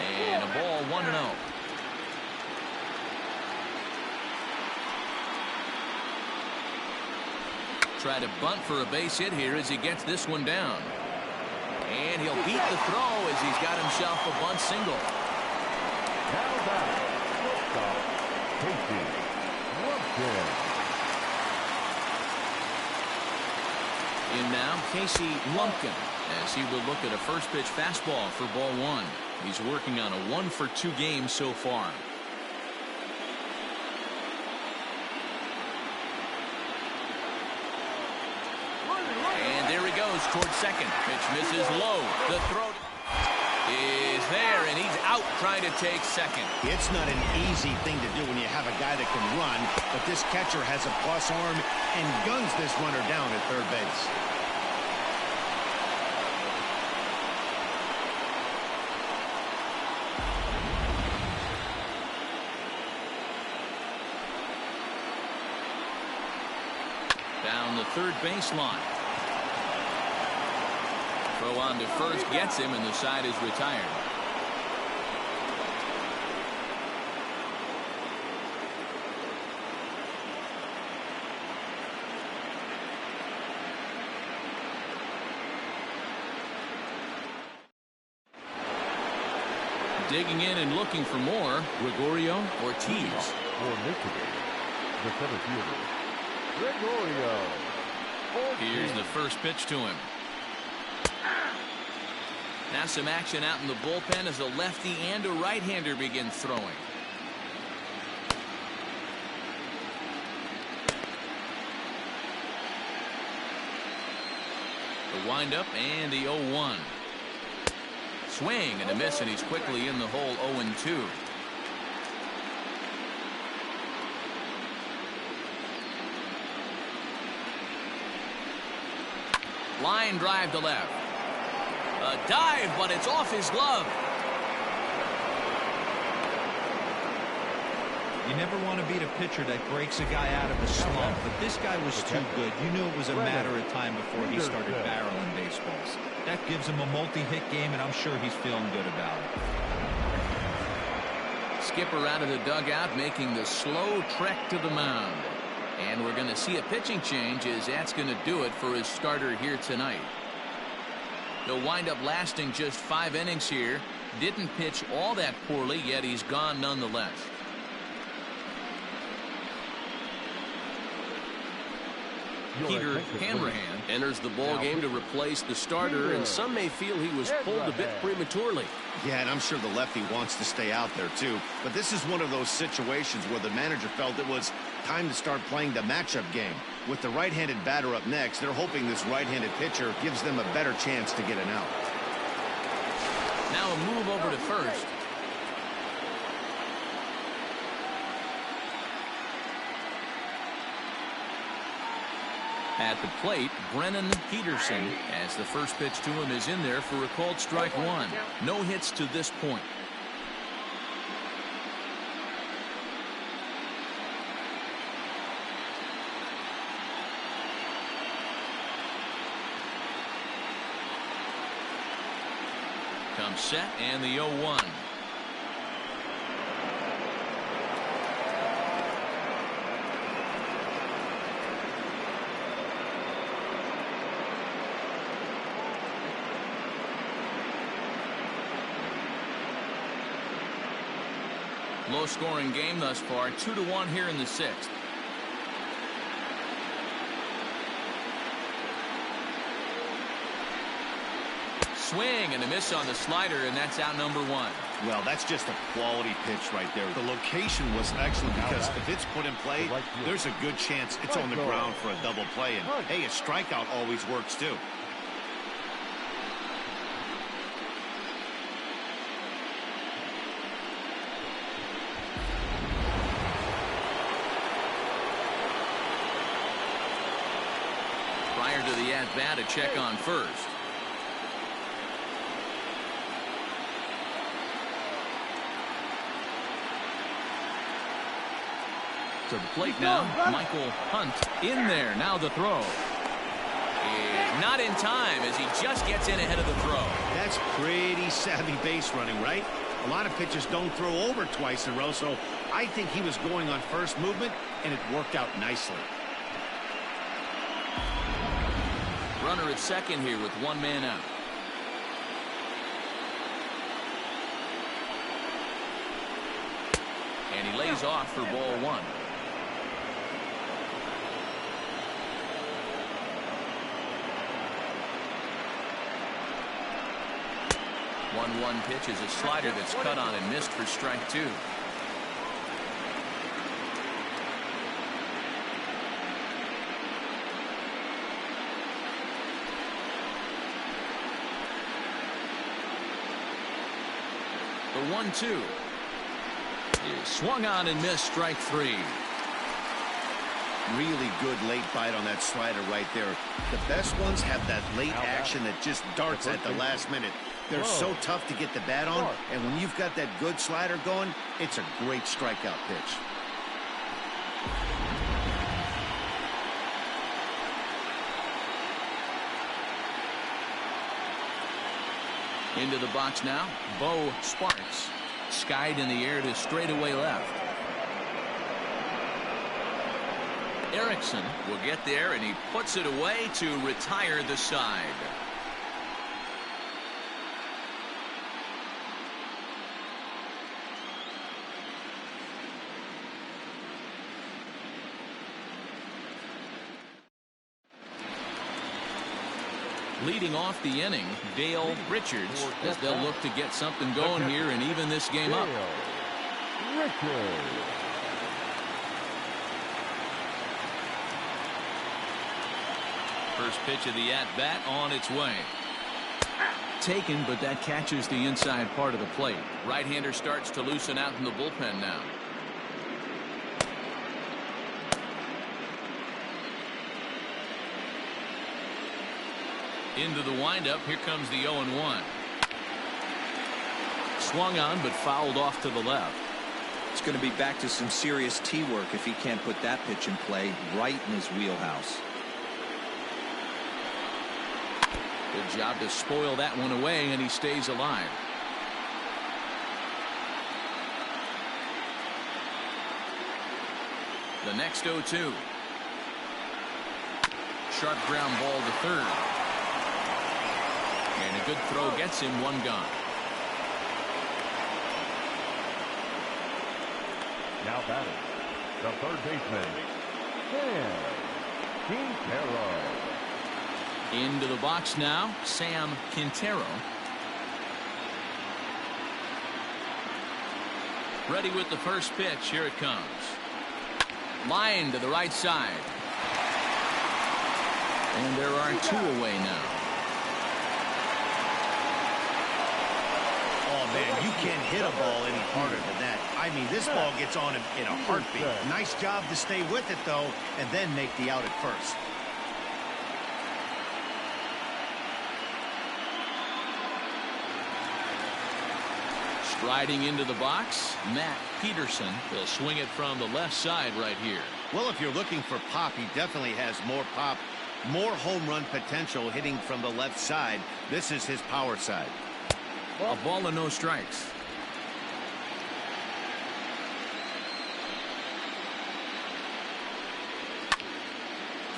And a ball 1-0. Try to bunt for a base hit here as he gets this one down. And he'll beat the throw as he's got himself a bunt single. Now batting, KASEY, LUMPKIN. In now, KASEY Lumpkin, as he will look at a first pitch fastball for ball one. He's working on a 1 for 2 game so far. And there he goes towards second. Pitch misses low. The throw. is there, and he's out trying to take second. It's not an easy thing to do when you have a guy that can run, but this catcher has a plus arm and guns this runner down at third base. Down the third baseline. Throw on to first gets him, and the side is retired. Digging in and looking for more, Gregorio Ortiz. For Michigan, the center fielder, Gregorio Ortiz. Here's the first pitch to him. Now some action out in the bullpen as a lefty and a right-hander begin throwing. The windup and the 0-1. Swing and a miss, and he's quickly in the hole. 0-2. Line drive to left. A dive, but it's off his glove. You never want to beat a pitcher that breaks a guy out of a slump, but this guy was too good. You knew it was a matter of time before he started barreling baseballs. That gives him a multi-hit game, and I'm sure he's feeling good about it. Skipper out of the dugout, making the slow trek to the mound. And we're going to see a pitching change, as that's going to do it for his starter here tonight. He'll wind up lasting just 5 innings here. Didn't pitch all that poorly, yet he's gone nonetheless. Peter Hanrahan enters the ball game to replace the starter, and some may feel he was pulled a bit prematurely. Yeah, and I'm sure the lefty wants to stay out there too. But this is one of those situations where the manager felt it was time to start playing the matchup game. With the right-handed batter up next, they're hoping this right-handed pitcher gives them a better chance to get an out. Now a move over to first. At the plate, Brennan Peterson, as the first pitch to him is in there for a called strike one. No hits to this point. Comes set, and the 0-1. Low-scoring game thus far, 2-1 here in the 6th. Swing and a miss on the slider, and that's out number 1. Well, that's just a quality pitch right there. The location was excellent because if it's put in play, there's a good chance it's on the ground for a double play. And hey, a strikeout always works too. Prior to the at-bat, a check on first. To the plate now, Michael Hunt in there. Now the throw is not in time, as he just gets in ahead of the throw. That's pretty savvy base running, right? A lot of pitchers don't throw over twice in a row, so I think he was going on first movement, and it worked out nicely. Runner at second here with 1 man out. And he lays off for ball 1. One pitch is a slider that's cut on and missed for strike 2. The 1-2 is swung on and missed. Strike three. Really good late bite on that slider right there. The best ones have that late action that just darts at the last minute. They're so tough to get the bat on, and when you've got that good slider going, it's a great strikeout pitch. Into the box now, Bo Sparks. Skied in the air to straightaway left. Erickson will get there, and he puts it away to retire the side. Leading off the inning, Dale Richards, as they'll look to get something going here and even this game up. First pitch of the at-bat on its way. Taken, but that catches the inside part of the plate. Right-hander starts to loosen out in the bullpen now. Into the windup. Here comes the 0-1. Swung on, but fouled off to the left. It's going to be back to some serious tee work if he can't put that pitch in play right in his wheelhouse. Good job to spoil that one away, and he stays alive. The next 0-2. Sharp ground ball to third. And a good throw gets him one gone. Now batting, the third baseman, Sam Quintero. Into the box now, Sam Quintero. Ready with the first pitch. Here it comes. Line to the right side. And there are two away now. Oh, man, you can't hit a ball any harder than that. I mean, this ball gets on him in a heartbeat. Nice job to stay with it, though, and then make the out at first. Striding into the box, Matt Peterson will swing it from the left side right here. Well, if you're looking for pop, he definitely has more pop, more home run potential hitting from the left side. This is his power side. A ball and no strikes.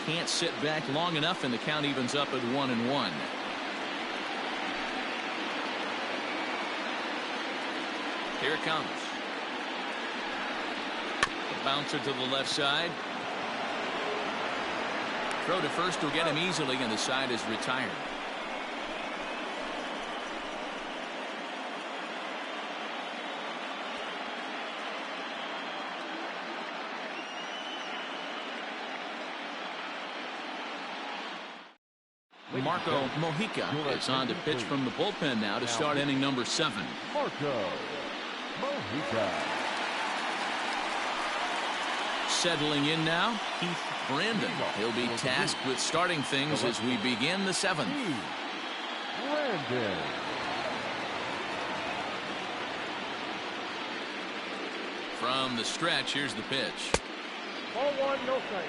Can't sit back long enough, and the count evens up at 1-1. Here it comes. The bouncer to the left side. Throw to first will get him easily, and the side is retired. Marco Mojica is on to pitch from the bullpen now to start inning number 7. Marco Mojica. Settling in now, Keith Brandon. He'll be tasked with starting things as we begin the 7th. Brandon. From the stretch, here's the pitch. Ball one, no strike.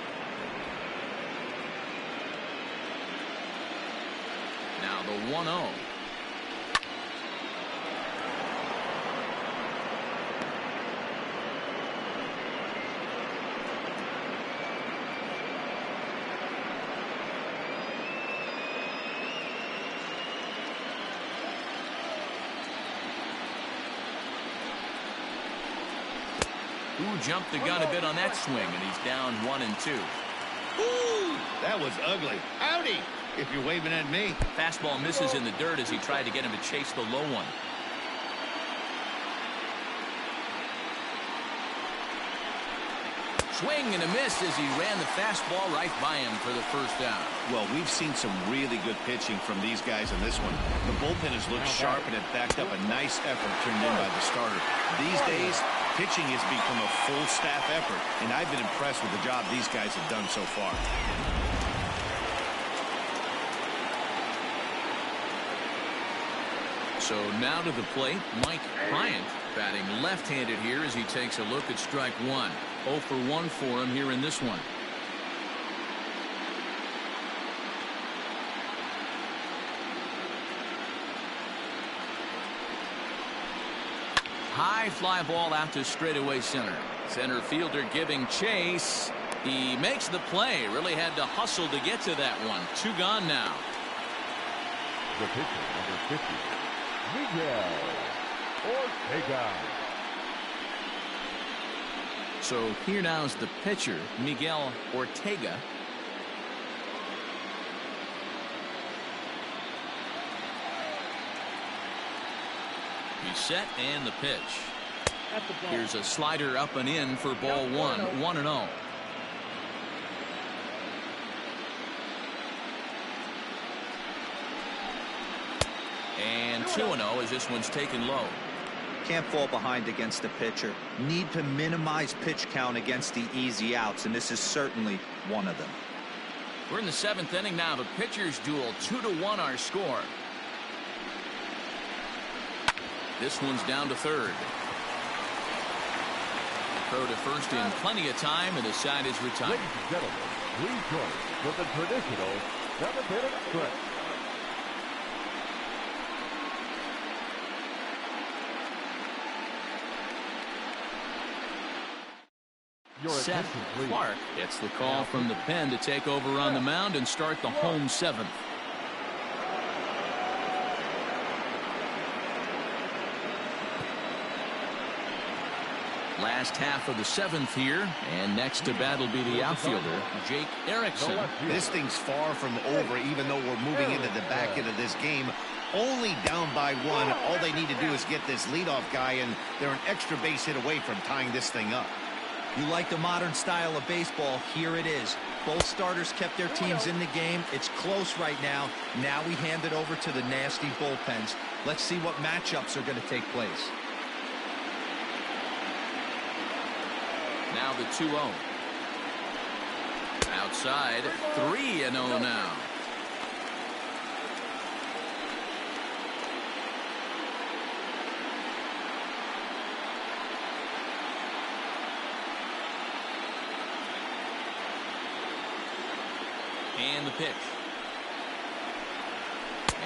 Now the 1-0. Ooh, jumped the gun a bit on that swing, and he's down 1-2. Ooh, that was ugly. Howdy, if you're waving at me. Fastball misses in the dirt as he tried to get him to chase the low one. Swing and a miss as he ran the fastball right by him for the first down. Well, we've seen some really good pitching from these guys in this one. The bullpen has looked sharp and it backed up a nice effort turned in by the starter. These days, pitching has become a full staff effort, and I've been impressed with the job these guys have done so far. So now to the plate, Mike Bryant batting left-handed here as he takes a look at strike one. 0 for 1 for him here in this one. High fly ball out to straightaway center. Center fielder giving chase. He makes the play. Really had to hustle to get to that one. 2 gone now. The pitcher, number 50, Miguel Ortega. So here now is the pitcher, Miguel Ortega. He's set and the pitch. Here's a slider up and in for ball 1. 1-0. And 2-0 as this one's taken low. Can't fall behind against the pitcher. Need to minimize pitch count against the easy outs, and this is certainly one of them. We're in the 7th inning now. The pitchers duel. 2-1 our score. This one's down to third. Throw to first in plenty of time, and the side is retired. Ladies and gentlemen, please join us for the traditional 7th-inning stretch. Seth Clark gets the call from the pen to take over on the mound and start the home 7th. Last half of the 7th here, and next to bat will be the outfielder, Jake Erickson. This thing's far from over, even though we're moving into the back end of this game. Only down by 1. All they need to do is get this leadoff guy, and they're an extra base hit away from tying this thing up. You like the modern style of baseball? Here it is. Both starters kept their teams in the game. It's close right now. Now we hand it over to the nasty bullpens. Let's see what matchups are going to take place. Now the 2-0. Outside, 3-0 now. And the pitch.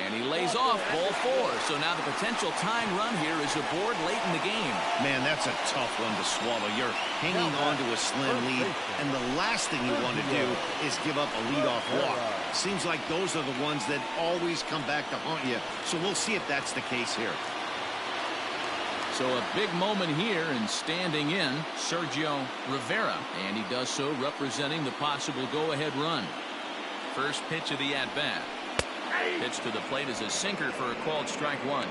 And he lays off ball 4. So now the potential tying run here is aboard late in the game. Man, that's a tough one to swallow. You're hanging on to a slim lead, and the last thing you want to do is give up a leadoff walk. Seems like those are the ones that always come back to haunt you. So we'll see if that's the case here. So a big moment here, and standing in, Sergio Rivera. And he does so representing the possible go-ahead run. First pitch of the at-bat. Pitch to the plate is a sinker for a called strike 1.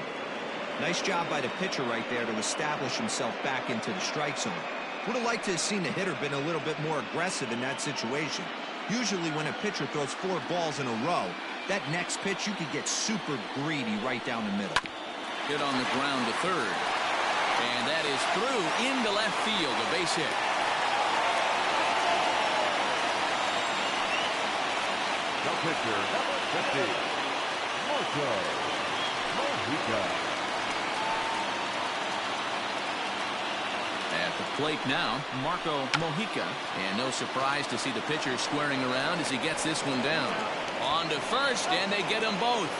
Nice job by the pitcher right there to establish himself back into the strike zone. Would have liked to have seen the hitter been a little bit more aggressive in that situation. Usually when a pitcher throws 4 balls in a row, that next pitch you could get super greedy right down the middle. Hit on the ground to third. And that is through into left field, a base hit. The pitcher, number 50, Marco Mojica. At the plate now, Marco Mojica. And no surprise to see the pitcher squaring around as he gets this one down. On to first, and they get them both.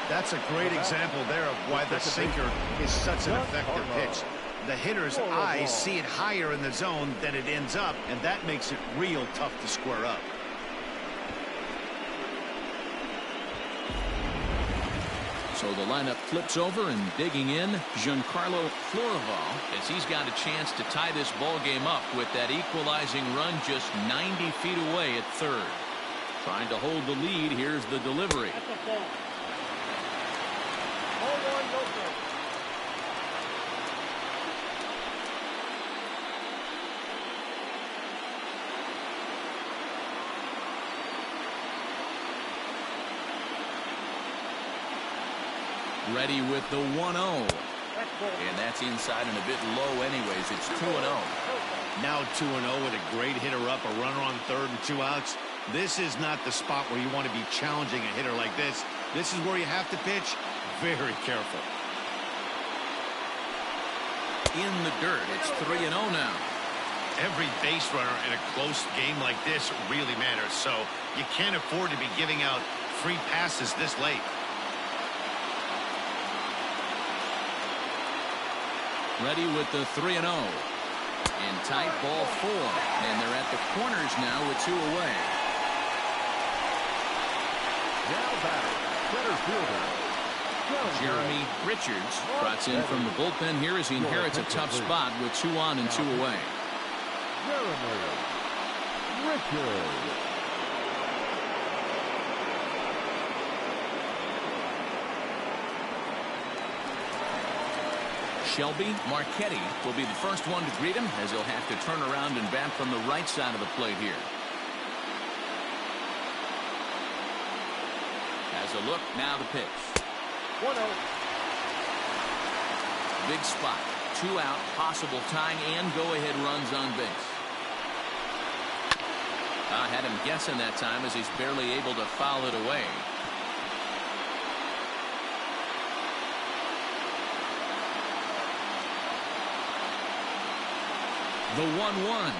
That's a great example there of why the sinker is such an effective pitch. The hitter's eyes see it higher in the zone than it ends up, and that makes it real tough to square up. So the lineup flips over, and digging in, Giancarlo Florival, as he's got a chance to tie this ball game up with that equalizing run just 90 feet away at third. Trying to hold the lead. Here's the delivery. Ready with the 1-0. And that's inside and a bit low anyways. It's 2-0. Now 2-0 with a great hitter up, a runner on third and 2 outs. This is not the spot where you want to be challenging a hitter like this. This is where you have to pitch very careful. In the dirt. It's 3-0 now. Every base runner in a close game like this really matters, so you can't afford to be giving out free passes this late. Ready with the 3-0. In tight, ball 4. And they're at the corners now with 2 away. Now batting, center fielder, Jeremy Richards trots in from the bullpen here as he inherits a tough spot with 2 on and 2 away. Jeremy Richards. Shelby Marchetti will be the first one to greet him as he'll have to turn around and bat from the right side of the plate here. Has a look, now the pitch. 1-0. Big spot, 2 out, possible tying and go-ahead runs on base. I had him guessing that time as he's barely able to foul it away. The 1-1.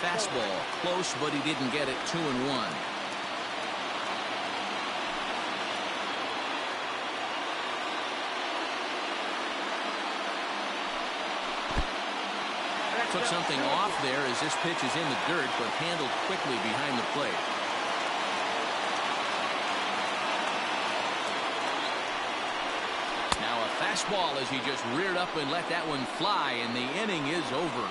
Fastball close, but he didn't get it. 2-1. Took something off there as this pitch is in the dirt, but handled quickly behind the plate. Now a fastball as he just reared up and let that one fly, and the inning is over.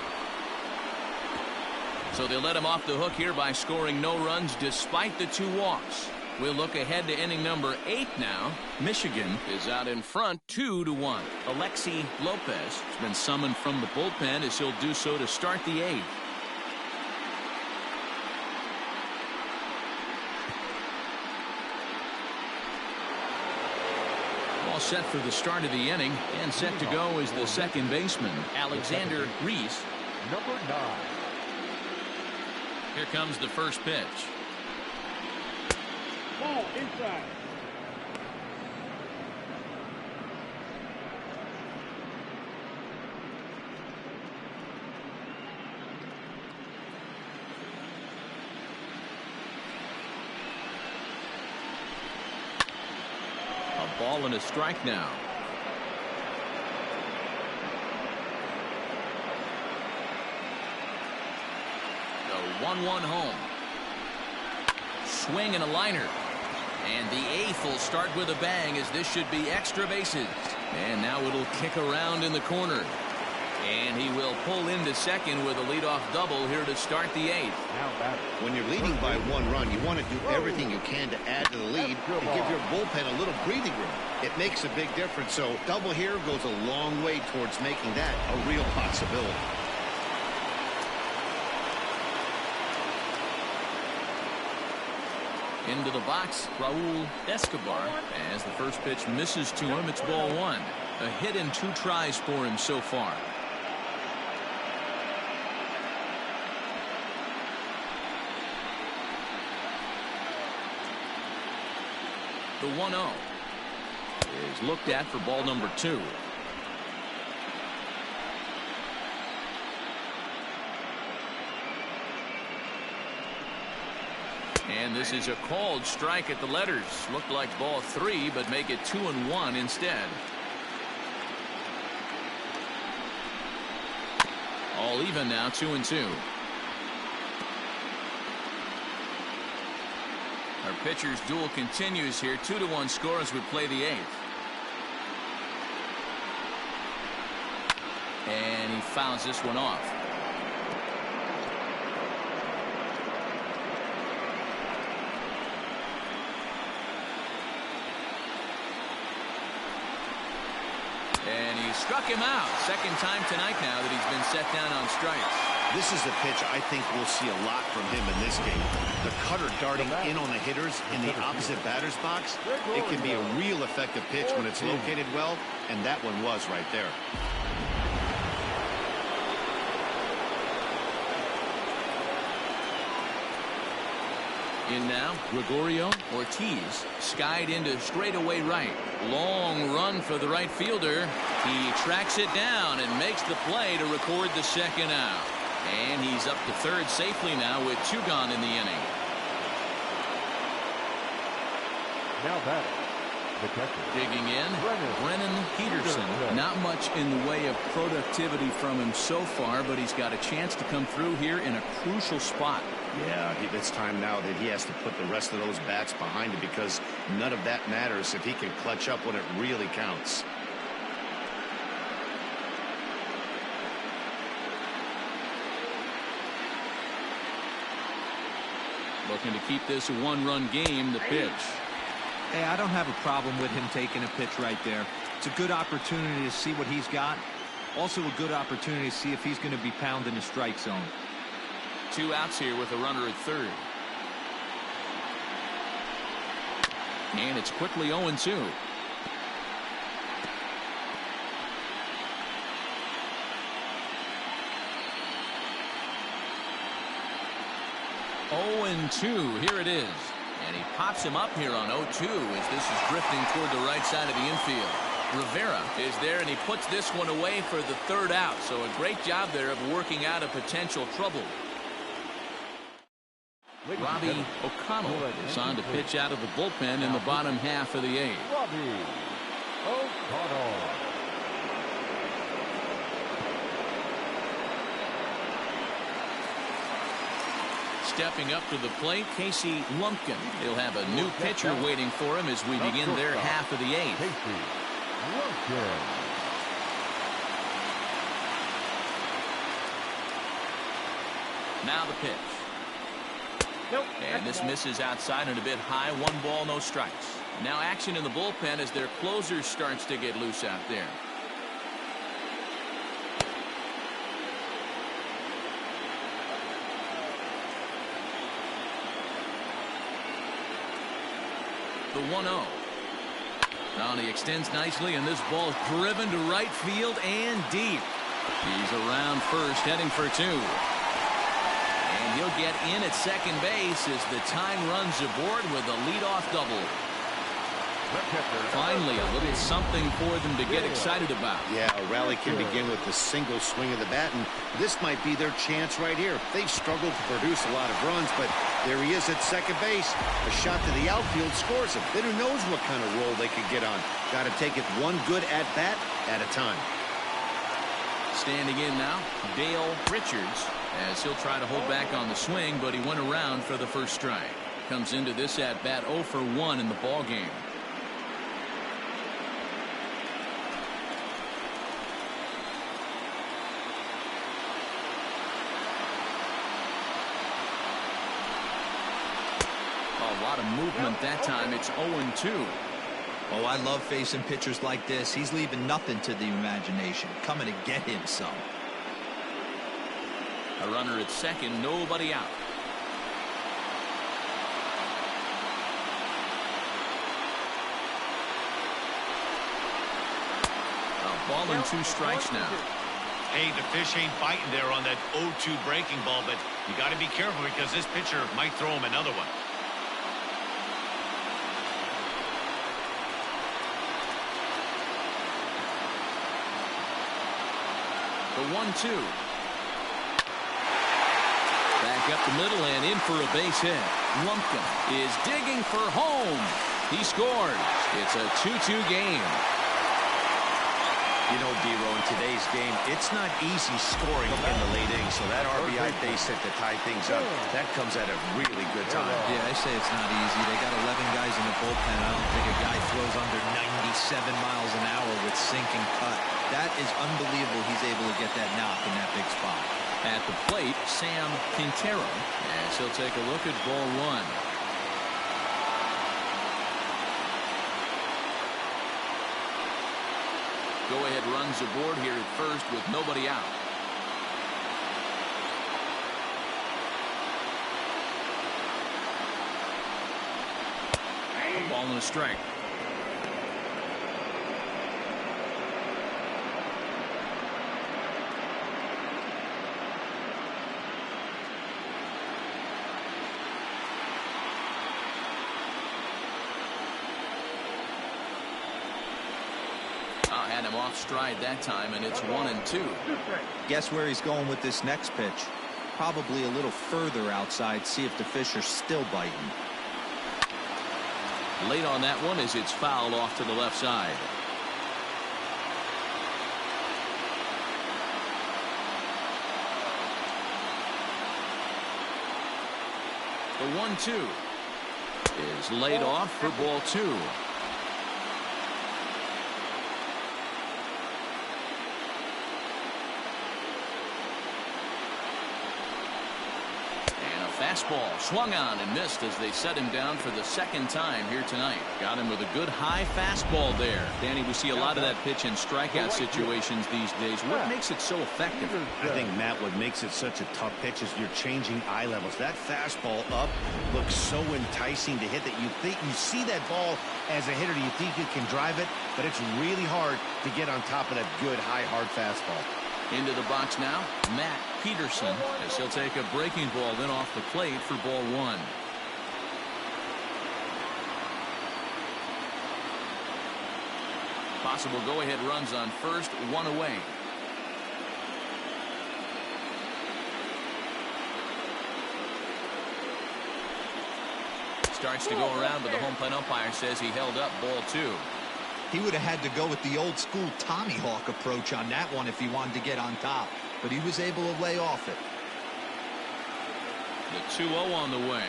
So they let him off the hook here by scoring no runs despite the 2 walks. We'll look ahead to inning number 8 now. Michigan is out in front 2-1. Alexi Lopez has been summoned from the bullpen as he'll do so to start the 8th. All set for the start of the inning, and set to go is the second baseman, Alexander Reese. Number 9. Here comes the first pitch. Ball inside. A ball and a strike now. The 1-1 home. Swing and a liner. And the 8th will start with a bang as this should be extra bases. And now it'll kick around in the corner. And he will pull into second with a leadoff double here to start the 8th. Now batting. When you're leading by 1 run, you want to do everything you can to add to the lead and give your bullpen a little breathing room. It makes a big difference, so double here goes a long way towards making that a real possibility. Into the box, Raul Escobar, as the first pitch misses to him. It's ball 1. A hit in 2 tries for him so far. The 1-0 is looked at for ball number 2. And this is a called strike at the letters. Looked like ball 3, but make it 2-1 instead. All even now, 2-2. Our pitcher's duel continues here. 2-1 score as we play the 8th. And he fouls this one off. And he struck him out. Second time tonight now that he's been set down on strikes. This is a pitch I think we'll see a lot from him in this game. The cutter darting in on the hitters in the opposite batter's box. It can be a real effective pitch when it's located well, and that one was right there. In now, Gregorio Ortiz skied into straightaway right. Long run for the right fielder. He tracks it down and makes the play to record the second out. And he's up to third safely now with 2 gone in the inning. Now batting, the catcher. Digging in, Brennan Peterson. Not much in the way of productivity from him so far, but he's got a chance to come through here in a crucial spot. Yeah, it's time now that he has to put the rest of those bats behind him, because none of that matters if he can clutch up when it really counts. Looking to keep this a 1-run game. The pitch. Hey, I don't have a problem with him taking a pitch right there. It's a good opportunity to see what he's got. Also a good opportunity to see if he's going to be pounding the strike zone. 2 outs here with a runner at third. And it's quickly 0-2. Here it is. And he pops him up here on 0-2 as this is drifting toward the right side of the infield. Rivera is there, and he puts this one away for the 3rd out. So a great job there of working out a potential trouble. Robbie O'Connell is on to pitch out of the bullpen in the bottom half of the 8th. Robbie O'Connell. Stepping up to the plate, KASEY Lumpkin. He'll have a new pitcher waiting for him as we begin their half of the 8th. KASEY Lumpkin. Now the pitch. And this misses outside and a bit high. 1 ball, no strikes. Now action in the bullpen as their closer starts to get loose out there. The 1-0. Now he extends nicely, and this ball is driven to right field and deep. He's around first, heading for 2. And he'll get in at second base as the time runs aboard with a leadoff double. Finally, a little something for them to get excited about. Yeah, a rally can begin with the single swing of the bat, and this might be their chance right here. They've struggled to produce a lot of runs, but there he is at second base. A shot to the outfield scores him. Then who knows what kind of roll they could get on. Got to take it one good at-bat at a time. Standing in now, Dale Richards, as he'll try to hold back on the swing, but he went around for the first strike. Comes into this at-bat 0 for 1 in the ball game. A lot of movement that time. It's 0-2. Oh, I love facing pitchers like this. He's leaving nothing to the imagination. Coming to get him some. A runner at second, nobody out. A ball and 2 strikes now. Hey, the fish ain't biting there on that 0-2 breaking ball, but you got to be careful because this pitcher might throw him another one. The 1-2. Back up the middle and in for a base hit. Lumpkin is digging for home. He scores. It's a 2-2 game. You know, Dero, in today's game, it's not easy scoring in the late innings, so that RBI base hit to tie things up, that comes at a really good time. Yeah, I say it's not easy. They got 11 guys in the bullpen. I don't think a guy throws under 97 miles an hour with sink and cut. That is unbelievable he's able to get that knock in that big spot. At the plate, Sam Quintero, as he'll take a look at ball 1. Go-ahead runs aboard here at first with nobody out. Ball and a strike. Had him off stride that time, and it's 1-2. Guess where he's going with this next pitch? Probably a little further outside. See if the fish are still biting. Late on that one as it's fouled off to the left side. The 1-2 is laid off for ball 2. Fastball swung on and missed as they set him down for the second time here tonight. Got him with a good high fastball there. Danny, we see a lot of that pitch in strikeout situations these days. What makes it so effective? I think, Matt, what makes it such a tough pitch is you're changing eye levels. That fastball up looks so enticing to hit that you see that ball as a hitter, you think you can drive it, but it's really hard to get on top of that good high hard fastball. Into the box now, Matt Peterson, as he'll take a breaking ball then off the plate for ball 1. Possible go-ahead runs on first, 1 away. Starts to go around, but the home plate umpire says he held up ball 2. He would have had to go with the old school Tommy Hawk approach on that one if he wanted to get on top, but he was able to lay off it. The 2-0 on the way.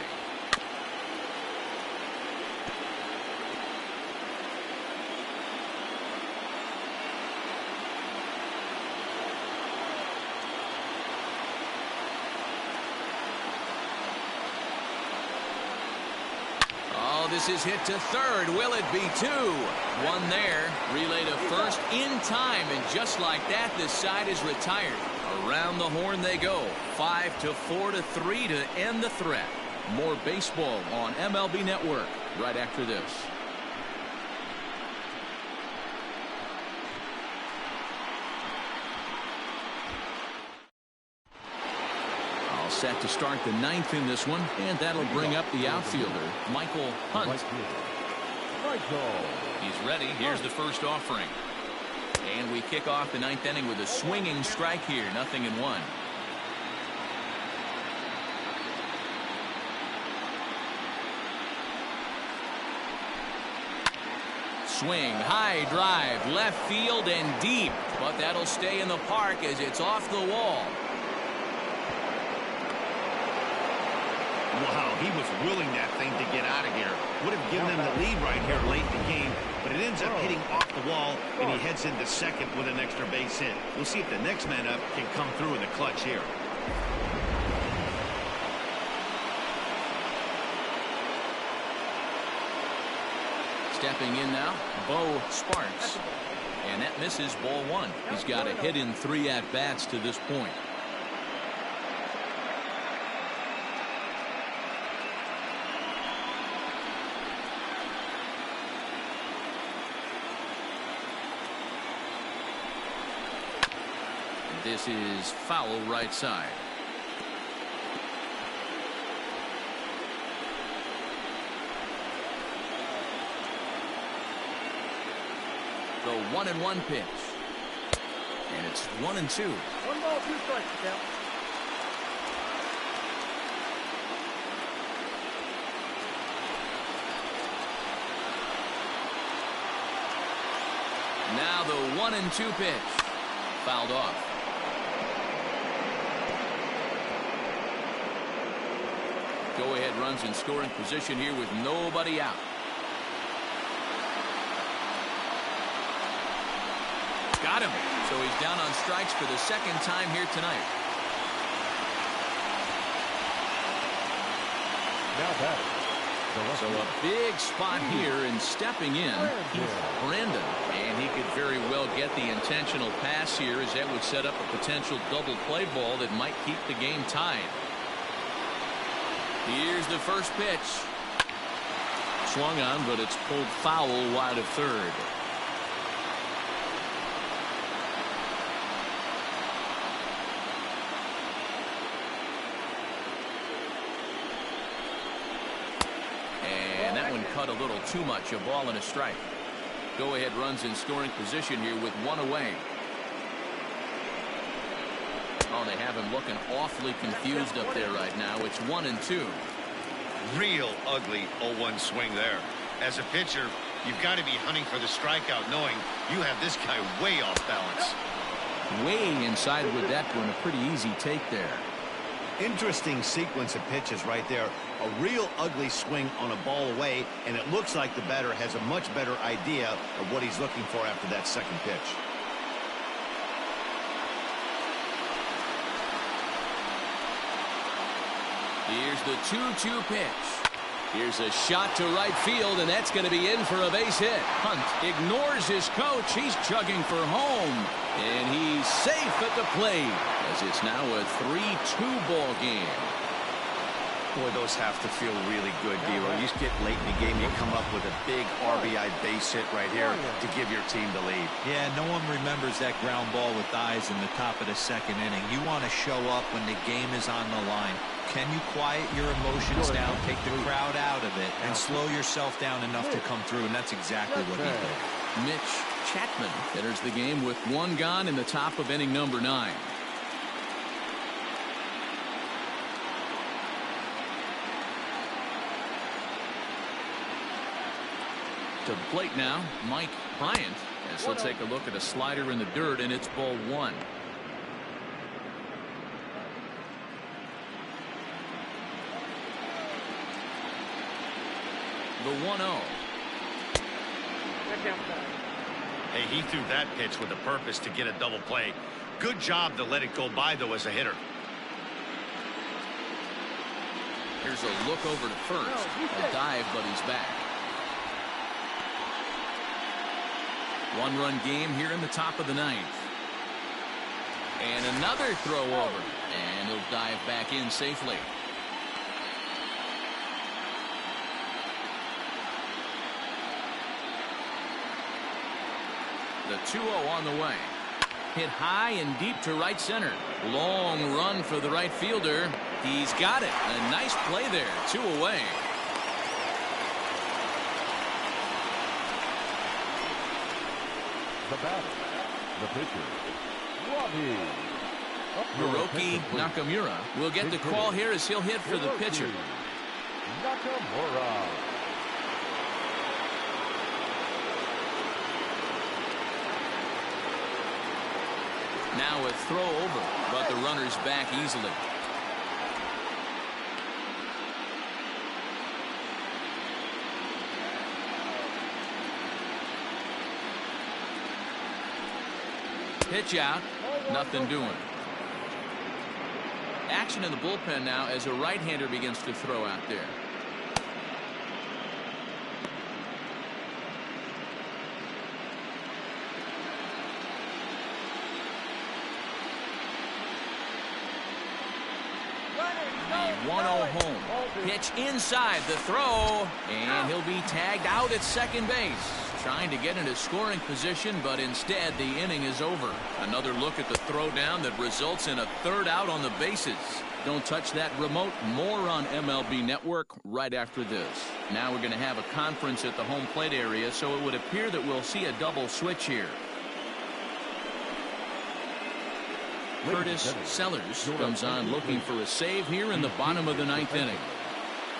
This is hit to third. Will it be 2? 1 there. Relay to first in time, and just like that, this side is retired. Around the horn they go. 5-4 to 3 to end the threat. More baseball on MLB Network right after this. Set to start the 9th in this one, and that'll bring up the outfielder, Michael Hunt. He's ready. Here's the first offering. And we kick off the 9th inning with a swinging strike here, 0-1. Swing, high drive, left field and deep, but that'll stay in the park as it's off the wall. Wow, he was willing that thing to get out of here. Would have given him the lead right here late in the game, but it ends up hitting off the wall, and he heads into second with an extra base hit. We'll see if the next man up can come through in the clutch here. Stepping in now, Bo Sparks. And that misses ball 1. He's got a hit in 3 at-bats to this point. This is foul right side. The 1-1 pitch. And it's 1-2. 1 ball, 2 strikes, count. Now the 1-2 pitch. Fouled off. Go-ahead runs in scoring position here with nobody out. Got him. So he's down on strikes for the second time here tonight. Now batting. So a big spot here, and stepping in, Brandon. And he could very well get the intentional pass here, as that would set up a potential double play ball that might keep the game tied. Here's the first pitch. Swung on, but it's pulled foul wide of third. And that one cut a little too much. A ball and a strike. Go ahead runs in scoring position here with one away. Oh, they have him looking awfully confused up there right now. It's 1-2. Real ugly 0-1 swing there. As a pitcher, you've got to be hunting for the strikeout, knowing you have this guy way off balance. Way inside with that one. A pretty easy take there. Interesting sequence of pitches right there. A real ugly swing on a ball away, and it looks like the batter has a much better idea of what he's looking for after that second pitch. Here's the 2-2 pitch. Here's a shot to right field, and that's going to be in for a base hit. Hunt ignores his coach. He's chugging for home, and he's safe at the plate as it's now a 3-2 ball game. Boy, those have to feel really good, D-Roy. You get late in the game, you come up with a big RBI base hit right here to give your team the lead. Yeah, no one remembers that ground ball with eyes in the top of the second inning. You want to show up when the game is on the line. Can you quiet your emotions down, take the crowd out of it, and slow yourself down enough to come through? And that's exactly what he did. Mitch Chapman enters the game with one gone in the top of inning number 9. To the plate now, Mike Bryant, as he'll take a look at a slider in the dirt, and it's ball 1. The 1-0. Hey, he threw that pitch with a purpose to get a double play. Good job to let it go by, though, as a hitter. Here's a look over to first. A dive, but he's back. One-run game here in the top of the 9th. And another throw over. And he'll dive back in safely. The 2-0 on the way. Hit high and deep to right center. Long run for the right fielder. He's got it. A nice play there. 2 away. The batter, the pitcher, Robbie. Hiroki Nakamura will get the call here as he'll hit for the pitcher. Nakamura. Now a throw over, but the runner's back easily. Pitch out, nothing doing. Action in the bullpen now as a right-hander begins to throw out there. The 1-0 home. Pitch inside the throw, and he'll be tagged out at second base. Trying to get into scoring position, but instead the inning is over. Another look at the throw down that results in a third out on the bases. Don't touch that remote. More on MLB Network right after this. Now we're going to have a conference at the home plate area, so it would appear that we'll see a double switch here. Curtis Sellers comes on looking for a save here in the bottom of the 9th inning.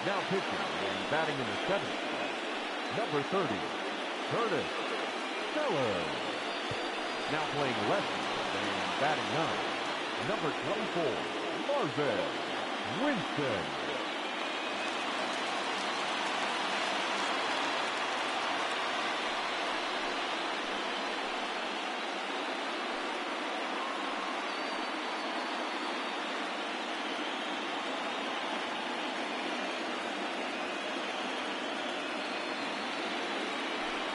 Now pitching and batting in the 7th, number 30, Curtis Sellers. Now playing left and batting 9, number 24, Marvin Winston.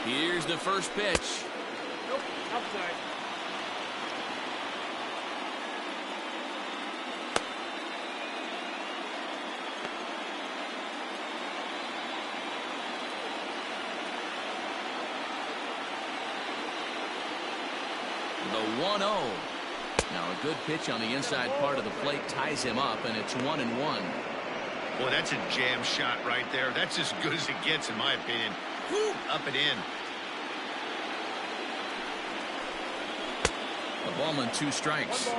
Here's the first pitch. Nope, outside. The 1-0. Now a good pitch on the inside part of the plate ties him up, and it's 1-1. Boy, that's a jam shot right there. That's as good as it gets, in my opinion. Woo, up and in. A ball and 2 strikes.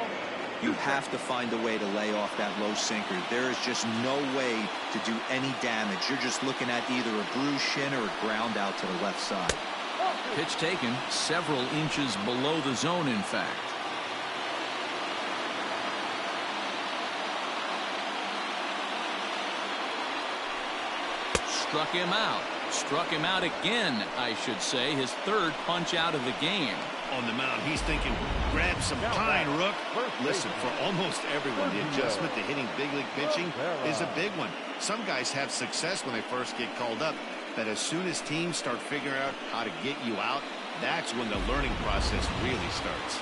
You have to find a way to lay off that low sinker. There is just no way to do any damage. You're just looking at either a bruised shin or a ground out to the left side. Pitch taken several inches below the zone, in fact. Struck him out. Struck him out again, I should say. His 3rd punch out of the game. On the mound, he's thinking, grab some pine, Rook. Listen, for almost everyone, the adjustment to hitting big league pitching is a big one. Some guys have success when they first get called up, but as soon as teams start figuring out how to get you out, that's when the learning process really starts.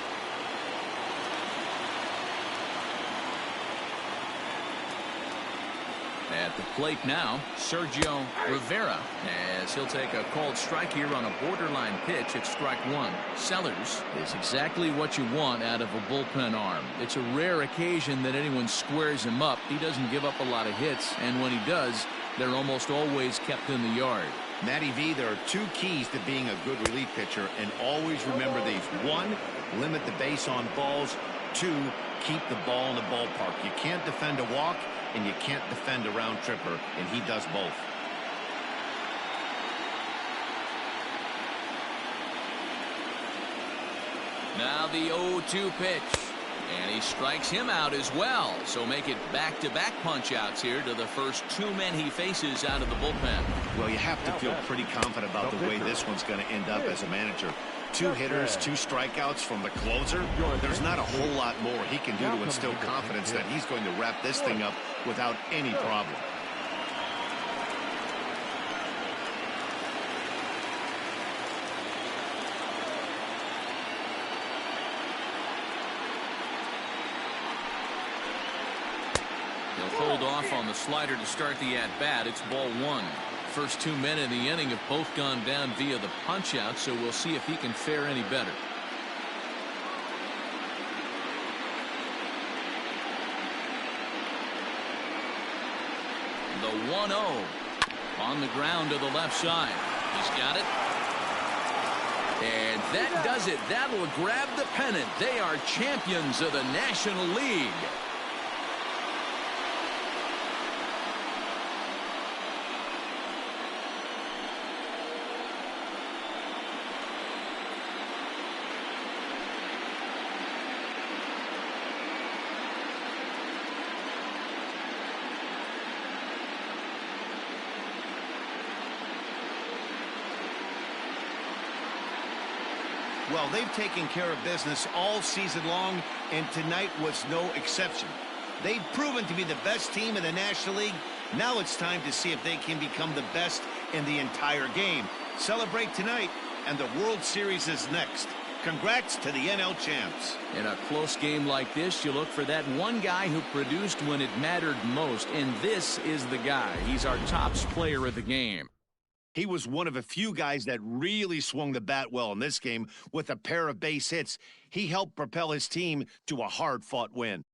At the plate now, Sergio Rivera, as he'll take a called strike here on a borderline pitch at strike 1. Sellers is exactly what you want out of a bullpen arm. It's a rare occasion that anyone squares him up. He doesn't give up a lot of hits, and when he does, they're almost always kept in the yard. Matty V, there are 2 keys to being a good relief pitcher, and always remember these. 1, limit the base on balls. 2, keep the ball in the ballpark. You can't defend a walk, and you can't defend a round tripper, and he does both. Now the 0-2 pitch, and he strikes him out as well. So make it back-to-back punch-outs here to the first 2 men he faces out of the bullpen. Well, you have to feel pretty confident about the way this one's going to end up as a manager. 2 hitters, 2 strikeouts from the closer. There's not a whole lot more he can do to instill confidence that he's going to wrap this thing up without any problem. He'll hold off on the slider to start the at-bat. It's ball 1. First 2 men in the inning have both gone down via the punch-out, so we'll see if he can fare any better. The 1-0 on the ground to the left side. He's got it. And that does it. That'll grab the pennant. They are champions of the National League. Well, they've taken care of business all season long, and tonight was no exception. They've proven to be the best team in the National League. Now it's time to see if they can become the best in the entire game. Celebrate tonight, and the World Series is next. Congrats to the NL champs. In a close game like this, you look for that one guy who produced when it mattered most, and this is the guy. He's our tops player of the game. He was one of a few guys that really swung the bat well in this game with a pair of base hits. He helped propel his team to a hard-fought win.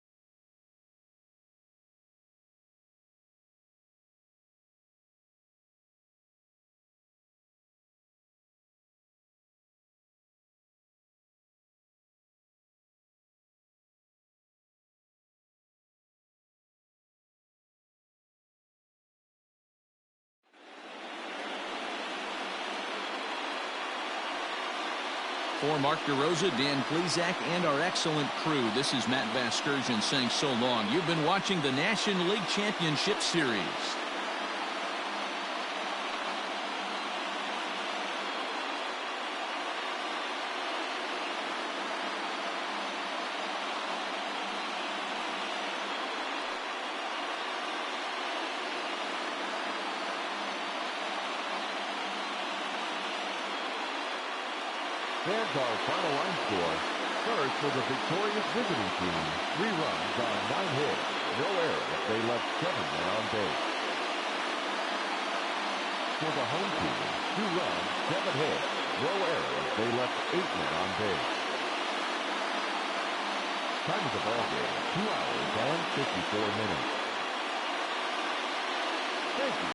For Mark DeRosa, Dan Plesac, and our excellent crew, this is Matt Vasgersian saying so long. You've been watching the National League Championship Series. There's our final line score. First, for the victorious visiting team, 3 runs on 9 hits, no errors. They left 7 men on base. For the home team, 2 runs, 7 hits, no errors. They left 8 men on base. Time of the ball game, 2 hours and 54 minutes. Thank you.